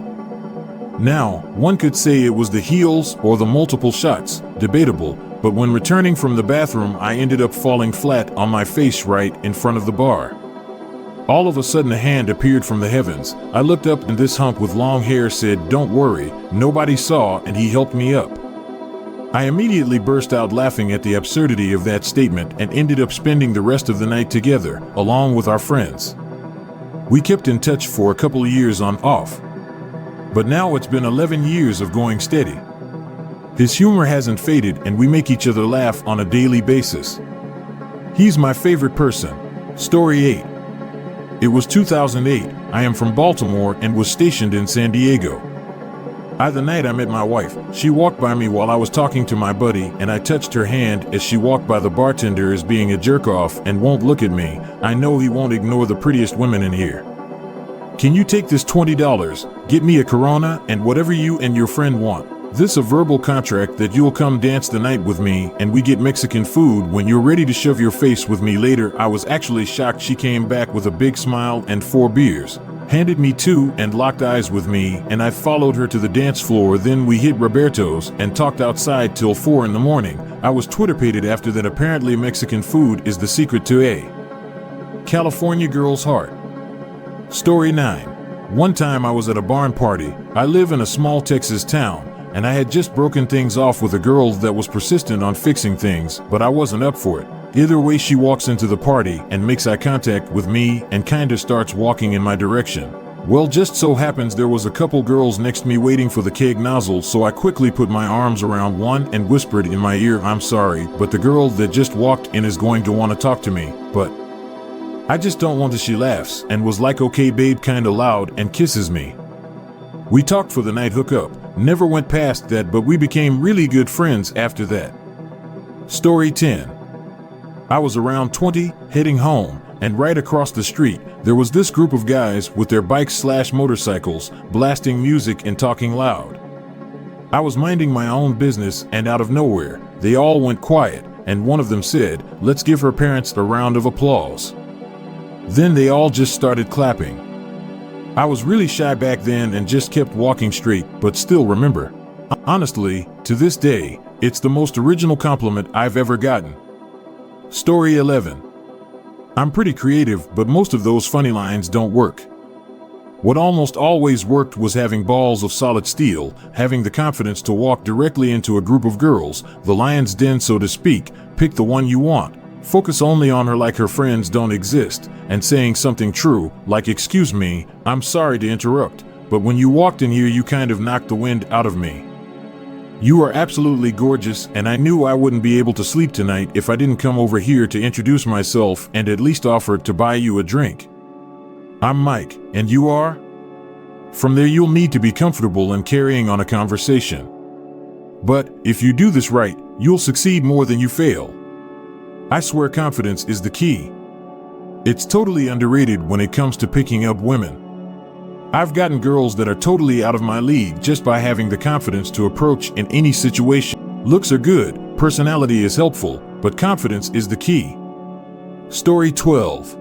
Now, one could say it was the heels or the multiple shots, debatable, but when returning from the bathroom I ended up falling flat on my face right in front of the bar. All of a sudden a hand appeared from the heavens. I looked up and this hump with long hair said, "Don't worry, nobody saw," and he helped me up. I immediately burst out laughing at the absurdity of that statement and ended up spending the rest of the night together, along with our friends. We kept in touch for a couple of years on off. But now it's been 11 years of going steady. His humor hasn't faded and we make each other laugh on a daily basis. He's my favorite person. Story 8. It was 2008. I am from Baltimore and was stationed in San Diego. The night I met my wife, she walked by me while I was talking to my buddy and I touched her hand as she walked by the bartender as being a jerk-off and won't look at me. I know he won't ignore the prettiest women in here. "Can you take this $20, get me a Corona and whatever you and your friend want? This a verbal contract that you'll come dance the night with me and we get Mexican food when you're ready to shove your face with me later." I was actually shocked. She came back with a big smile and 4 beers, handed me 2 and locked eyes with me, and I followed her to the dance floor. Then we hit Roberto's and talked outside till 4 in the morning. I was Twitterpated after that. Apparently Mexican food is the secret to a California girl's heart. Story 9. One time I was at a barn party. I live in a small Texas town, and I had just broken things off with a girl that was persistent on fixing things, but I wasn't up for it. Either way, she walks into the party and makes eye contact with me and kinda starts walking in my direction. Well, just so happens there was a couple girls next to me waiting for the keg nozzle, so I quickly put my arms around one and whispered in my ear, "I'm sorry, but the girl that just walked in is going to want to talk to me, but I just don't want to." She laughs and was like, "Okay babe," kinda loud, and kisses me. We talked for the night, hook up. Never went past that, but we became really good friends after that. Story 10. I was around 20, heading home, and right across the street, there was this group of guys with their bikes/motorcycles, blasting music and talking loud. I was minding my own business, and out of nowhere, they all went quiet, and one of them said, "Let's give her parents a round of applause." Then they all just started clapping. I was really shy back then and just kept walking straight, but still remember. Honestly, to this day, it's the most original compliment I've ever gotten. Story 11. I'm pretty creative, but most of those funny lines don't work. What almost always worked was having balls of solid steel, having the confidence to walk directly into a group of girls, the lion's den so to speak, pick the one you want, focus only on her like her friends don't exist, and saying something true, like, "Excuse me, I'm sorry to interrupt, but when you walked in here you kind of knocked the wind out of me. You are absolutely gorgeous, and I knew I wouldn't be able to sleep tonight if I didn't come over here to introduce myself and at least offer to buy you a drink. I'm Mike, and you are?" From there you'll need to be comfortable in carrying on a conversation. But if you do this right, you'll succeed more than you fail. I swear confidence is the key. It's totally underrated when it comes to picking up women. I've gotten girls that are totally out of my league just by having the confidence to approach in any situation. Looks are good, personality is helpful, but confidence is the key. Story 12.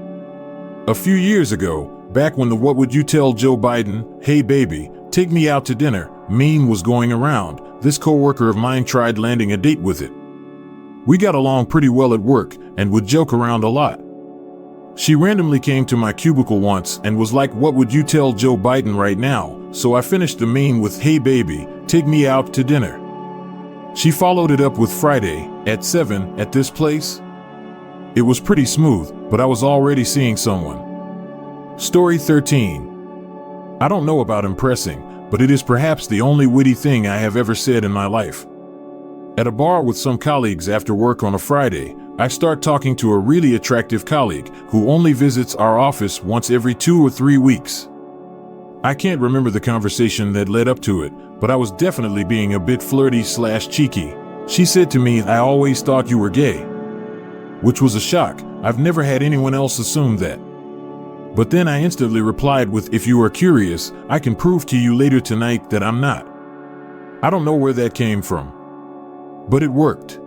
A few years ago, back when the "What would you tell Joe Biden, hey baby, take me out to dinner" meme was going around, this coworker of mine tried landing a date with it. We got along pretty well at work and would joke around a lot. She randomly came to my cubicle once and was like, "What would you tell Joe Biden right now?" So I finished the meme with, "Hey baby, take me out to dinner." She followed it up with, "Friday, at 7, at this place." It was pretty smooth, but I was already seeing someone. Story 13. I don't know about impressing, but it is perhaps the only witty thing I have ever said in my life. At a bar with some colleagues after work on a Friday, I start talking to a really attractive colleague who only visits our office once every 2 or 3 weeks. I can't remember the conversation that led up to it, but I was definitely being a bit flirty/cheeky. She said to me, "I always thought you were gay." Which was a shock. I've never had anyone else assume that. But then I instantly replied with, "If you are curious, I can prove to you later tonight that I'm not." I don't know where that came from, but it worked.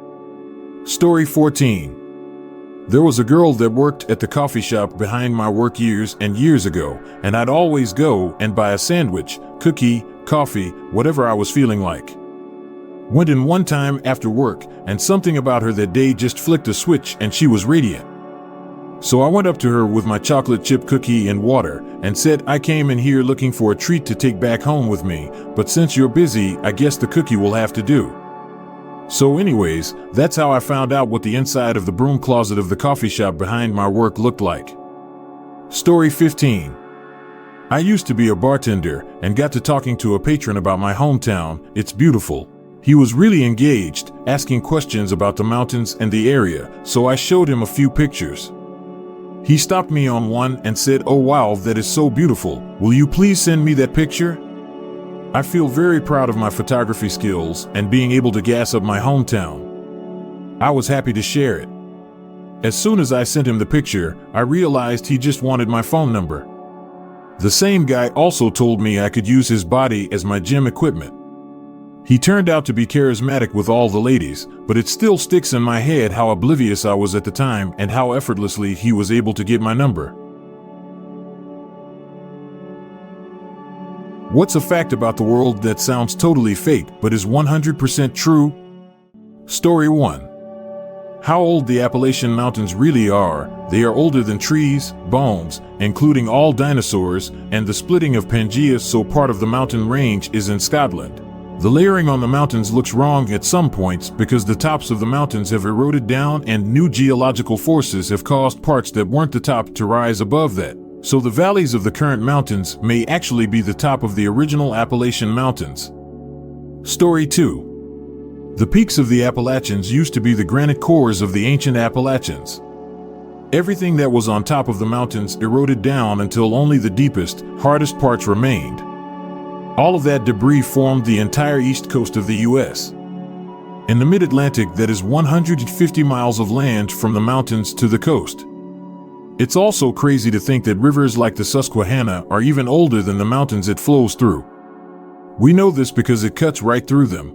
Story 14. There was a girl that worked at the coffee shop behind my work years and years ago, and I'd always go and buy a sandwich, cookie, coffee, whatever I was feeling like. Went in one time after work, and something about her that day just flicked a switch and she was radiant. So I went up to her with my chocolate chip cookie and water and said, I came in here looking for a treat to take back home with me, but since you're busy, I guess the cookie will have to do. So anyways, that's how I found out what the inside of the broom closet of the coffee shop behind my work looked like. Story 15. I used to be a bartender and got to talking to a patron about my hometown. It's beautiful. He was really engaged, asking questions about the mountains and the area, so I showed him a few pictures. He stopped me on one and said, "Oh wow, that is so beautiful. Will you please send me that picture?" I feel very proud of my photography skills and being able to gas up my hometown. I was happy to share it. As soon as I sent him the picture, I realized he just wanted my phone number. The same guy also told me I could use his body as my gym equipment. He turned out to be charismatic with all the ladies, but it still sticks in my head how oblivious I was at the time and how effortlessly he was able to get my number. What's a fact about the world that sounds totally fake but is 100% true? Story 1. How old the Appalachian Mountains really are. They are older than trees, bones, including all dinosaurs, and the splitting of Pangea, so part of the mountain range is in Scotland. The layering on the mountains looks wrong at some points because the tops of the mountains have eroded down and new geological forces have caused parts that weren't the top to rise above that. So the valleys of the current mountains may actually be the top of the original Appalachian Mountains. Story 2. The peaks of the Appalachians used to be the granite cores of the ancient Appalachians. Everything that was on top of the mountains eroded down until only the deepest, hardest parts remained. All of that debris formed the entire east coast of the U.S. In the mid-Atlantic, that is 150 miles of land from the mountains to the coast. It's also crazy to think that rivers like the Susquehanna are even older than the mountains it flows through. We know this because it cuts right through them.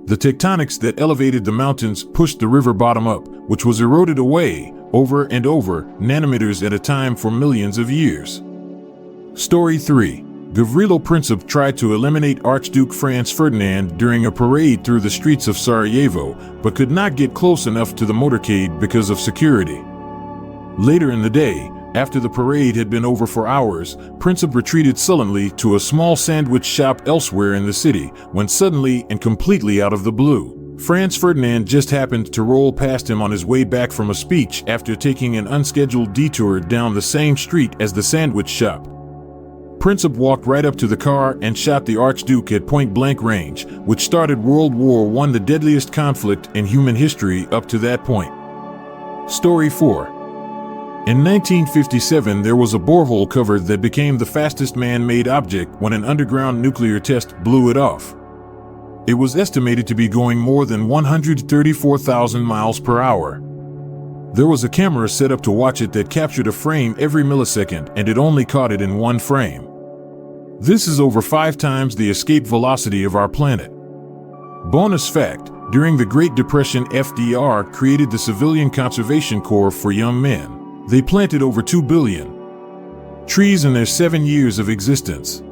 The tectonics that elevated the mountains pushed the river bottom up, which was eroded away, over and over, nanometers at a time for millions of years. Story 3. Gavrilo Princip tried to eliminate Archduke Franz Ferdinand during a parade through the streets of Sarajevo, but could not get close enough to the motorcade because of security. Later in the day, after the parade had been over for hours, Princip retreated sullenly to a small sandwich shop elsewhere in the city, when suddenly and completely out of the blue, Franz Ferdinand just happened to roll past him on his way back from a speech after taking an unscheduled detour down the same street as the sandwich shop. Princip walked right up to the car and shot the Archduke at point-blank range, which started World War I, the deadliest conflict in human history up to that point. Story 4. In 1957, there was a borehole covered that became the fastest man-made object when an underground nuclear test blew it off. It was estimated to be going more than 134,000 miles per hour. There was a camera set up to watch it that captured a frame every millisecond, and it only caught it in one frame. This is over 5 times the escape velocity of our planet. Bonus fact, during the Great Depression, FDR created the Civilian Conservation Corps for young men. They planted over 2 billion trees in their 7 years of existence.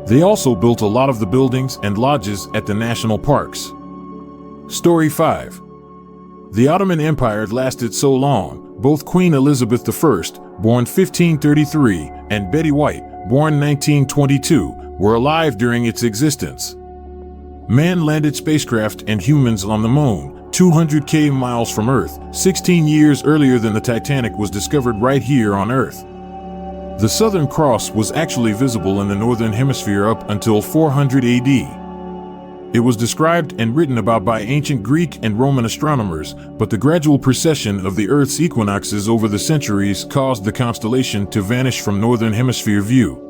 They also built a lot of the buildings and lodges at the national parks. Story 5. The Ottoman Empire lasted so long, both Queen Elizabeth I, born 1533, and Betty White, born 1922, were alive during its existence. Man-landed spacecraft and humans on the moon, 200k miles from Earth, 16 years earlier than the Titanic was discovered right here on Earth. The Southern Cross was actually visible in the Northern Hemisphere up until 400 AD. It was described and written about by ancient Greek and Roman astronomers, but the gradual precession of the Earth's equinoxes over the centuries caused the constellation to vanish from Northern Hemisphere view.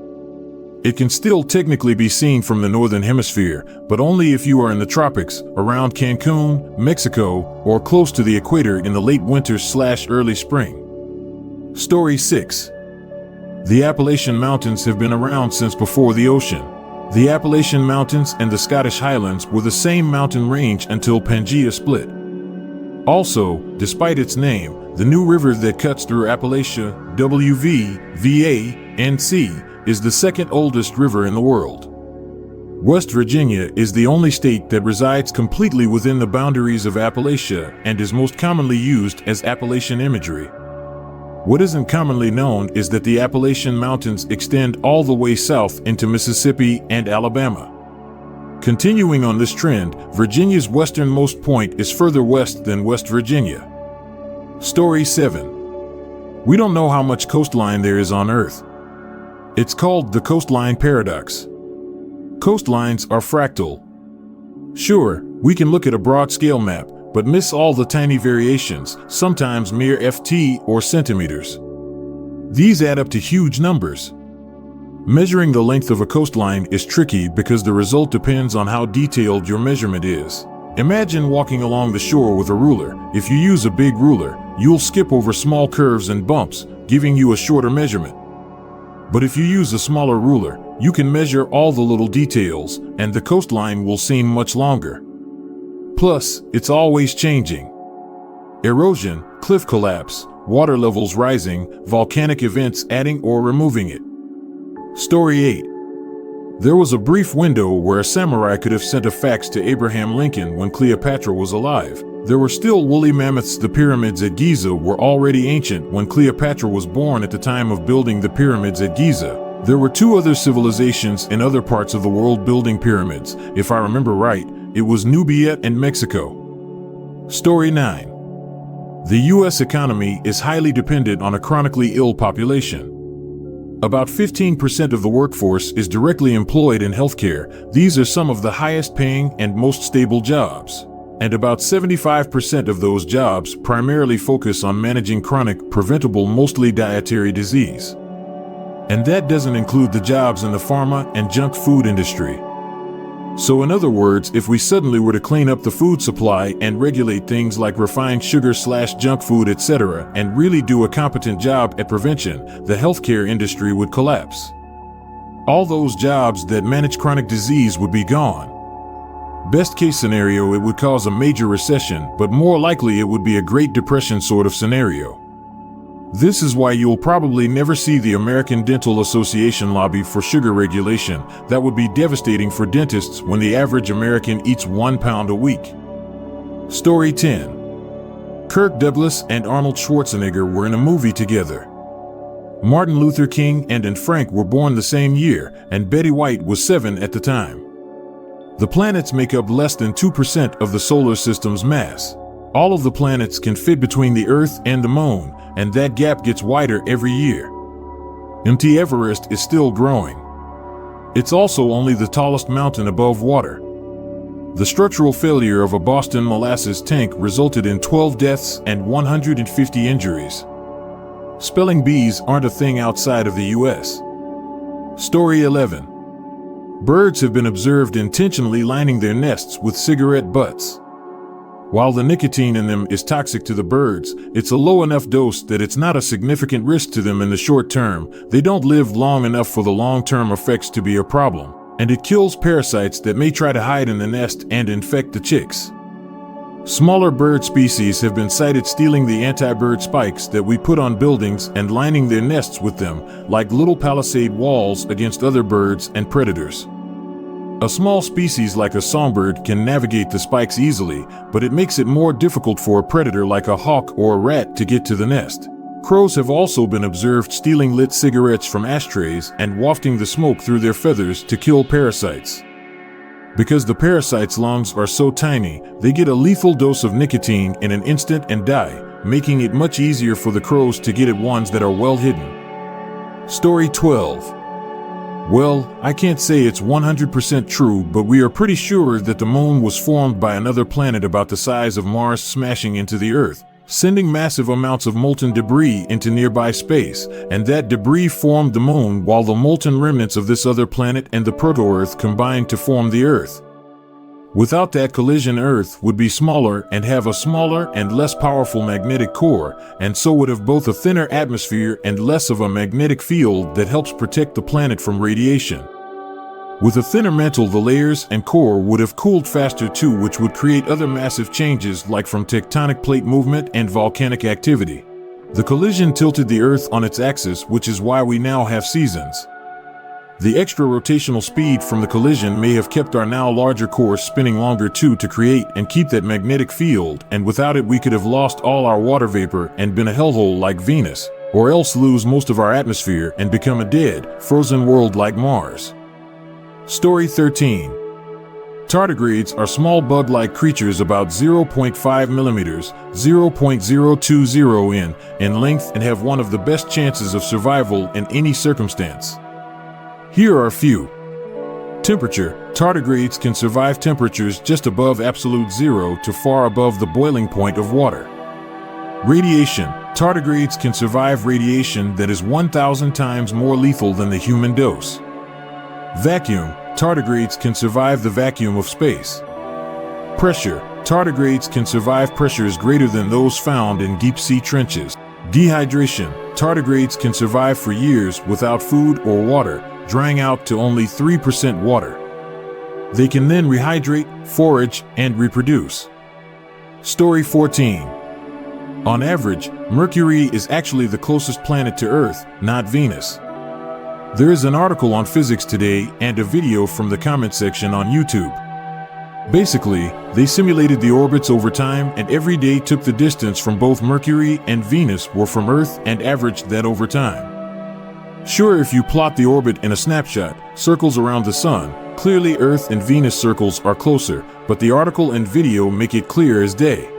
It can still technically be seen from the Northern Hemisphere, but only if you are in the tropics, around Cancun, Mexico, or close to the equator in the late winter/early spring. Story 6. The Appalachian Mountains have been around since before the ocean. The Appalachian Mountains and the Scottish Highlands were the same mountain range until Pangaea split. Also, despite its name, the new river that cuts through Appalachia, WV-VA-NC, is the second oldest river in the world. West Virginia is the only state that resides completely within the boundaries of Appalachia and is most commonly used as Appalachian imagery. What isn't commonly known is that the Appalachian Mountains extend all the way south into Mississippi and Alabama. Continuing on this trend, Virginia's westernmost point is further west than West Virginia. Story 7. We don't know how much coastline there is on Earth. It's called the coastline paradox. Coastlines are fractal. Sure, we can look at a broad scale map, but miss all the tiny variations, sometimes mere ft or centimeters. These add up to huge numbers. Measuring the length of a coastline is tricky because the result depends on how detailed your measurement is. Imagine walking along the shore with a ruler. If you use a big ruler, you'll skip over small curves and bumps, giving you a shorter measurement. But if you use a smaller ruler, you can measure all the little details, and the coastline will seem much longer. Plus, it's always changing. Erosion, cliff collapse, water levels rising, volcanic events adding or removing it. Story 8. There was a brief window where a samurai could have sent a fax to Abraham Lincoln when Cleopatra was alive. There were still woolly mammoths. The pyramids at Giza were already ancient when Cleopatra was born. At the time of building the pyramids at Giza, there were two other civilizations in other parts of the world building pyramids. If I remember right, it was Nubia and Mexico. Story 9. The U.S. economy is highly dependent on a chronically ill population. About 15% of the workforce is directly employed in healthcare. These are some of the highest paying and most stable jobs. And about 75% of those jobs primarily focus on managing chronic, preventable, mostly dietary disease. And that doesn't include the jobs in the pharma and junk food industry. So in other words, if we suddenly were to clean up the food supply and regulate things like refined sugar/junk food, etc., and really do a competent job at prevention, the healthcare industry would collapse. All those jobs that manage chronic disease would be gone. Best case scenario, it would cause a major recession, but more likely it would be a Great Depression sort of scenario. This is why you'll probably never see the American Dental Association lobby for sugar regulation. That would be devastating for dentists when the average American eats 1 pound a week. Story 10. Kirk Douglas and Arnold Schwarzenegger were in a movie together. Martin Luther King and Anne Frank were born the same year, and Betty White was 7 at the time. The planets make up less than 2% of the solar system's mass. All of the planets can fit between the Earth and the Moon, and that gap gets wider every year. Mt. Everest is still growing. It's also only the tallest mountain above water. The structural failure of a Boston molasses tank resulted in 12 deaths and 150 injuries. Spelling bees aren't a thing outside of the US. Story 11. Birds have been observed intentionally lining their nests with cigarette butts. While the nicotine in them is toxic to the birds, it's a low enough dose that it's not a significant risk to them in the short term. They don't live long enough for the long-term effects to be a problem, and it kills parasites that may try to hide in the nest and infect the chicks. Smaller bird species have been sighted stealing the anti-bird spikes that we put on buildings and lining their nests with them, like little palisade walls against other birds and predators. A small species like a songbird can navigate the spikes easily, but it makes it more difficult for a predator like a hawk or a rat to get to the nest. Crows have also been observed stealing lit cigarettes from ashtrays and wafting the smoke through their feathers to kill parasites. Because the parasites' lungs are so tiny, they get a lethal dose of nicotine in an instant and die, making it much easier for the crows to get at ones that are well hidden. Story 12. Well, I can't say it's 100% true, but we are pretty sure that the moon was formed by another planet about the size of Mars smashing into the Earth, sending massive amounts of molten debris into nearby space, and that debris formed the moon while the molten remnants of this other planet and the proto-Earth combined to form the Earth. Without that collision, Earth would be smaller and have a smaller and less powerful magnetic core, and so would have both a thinner atmosphere and less of a magnetic field that helps protect the planet from radiation. With a thinner mantle, the layers and core would have cooled faster too, which would create other massive changes like from tectonic plate movement and volcanic activity. The collision tilted the Earth on its axis, which is why we now have seasons. The extra rotational speed from the collision may have kept our now larger core spinning longer too to create and keep that magnetic field, and without it we could have lost all our water vapor and been a hellhole like Venus, or else lose most of our atmosphere and become a dead, frozen world like Mars. Story 13. Tardigrades are small bug-like creatures about 0.5 millimeters, 0.020 in length and have one of the best chances of survival in any circumstance. Here are a few. Temperature. Tardigrades can survive temperatures just above absolute zero to far above the boiling point of water. Radiation. Tardigrades can survive radiation that is 1,000 times more lethal than the human dose. Vacuum. Tardigrades can survive the vacuum of space. Pressure. Tardigrades can survive pressures greater than those found in deep-sea trenches. Dehydration. Tardigrades can survive for years without food or water, drying out to only 3% water. They can then rehydrate, forage, and reproduce. Story 14. On average, Mercury is actually the closest planet to Earth, not Venus. There is an article on Physics Today and a video from the comment section on YouTube. Basically, they simulated the orbits over time and every day took the distance from both Mercury and Venus were from Earth and averaged that over time. Sure, if you plot the orbit in a snapshot, circles around the Sun, clearly Earth and Venus circles are closer, but the article and video make it clear as day.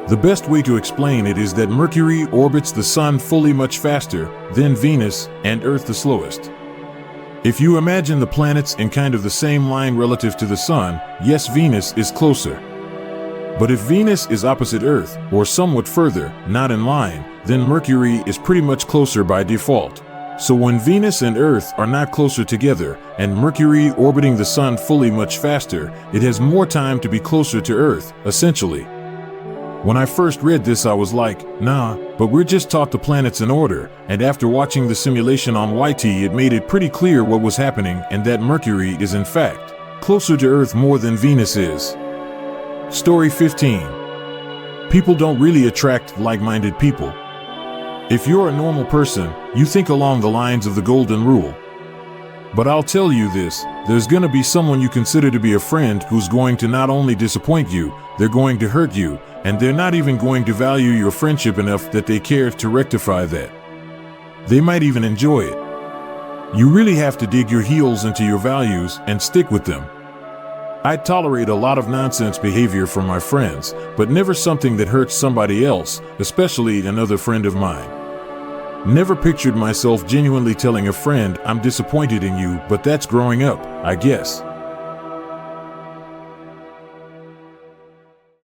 The best way to explain it is that Mercury orbits the Sun fully much faster, then Venus, and Earth the slowest. If you imagine the planets in kind of the same line relative to the Sun, yes, Venus is closer. But if Venus is opposite Earth, or somewhat further, not in line, then Mercury is pretty much closer by default. So when Venus and Earth are not closer together, and Mercury orbiting the Sun fully much faster, it has more time to be closer to Earth, essentially. When I first read this I was like, nah, but we're just taught the planets in order, and after watching the simulation on YT it made it pretty clear what was happening and that Mercury is in fact closer to Earth more than Venus is. Story 15. People don't really attract like-minded people. If you're a normal person, you think along the lines of the golden rule. But I'll tell you this, there's gonna be someone you consider to be a friend who's going to not only disappoint you, they're going to hurt you, and they're not even going to value your friendship enough that they care to rectify that. They might even enjoy it. You really have to dig your heels into your values and stick with them. I tolerate a lot of nonsense behavior from my friends, but never something that hurts somebody else, especially another friend of mine. Never pictured myself genuinely telling a friend I'm disappointed in you, but that's growing up, I guess.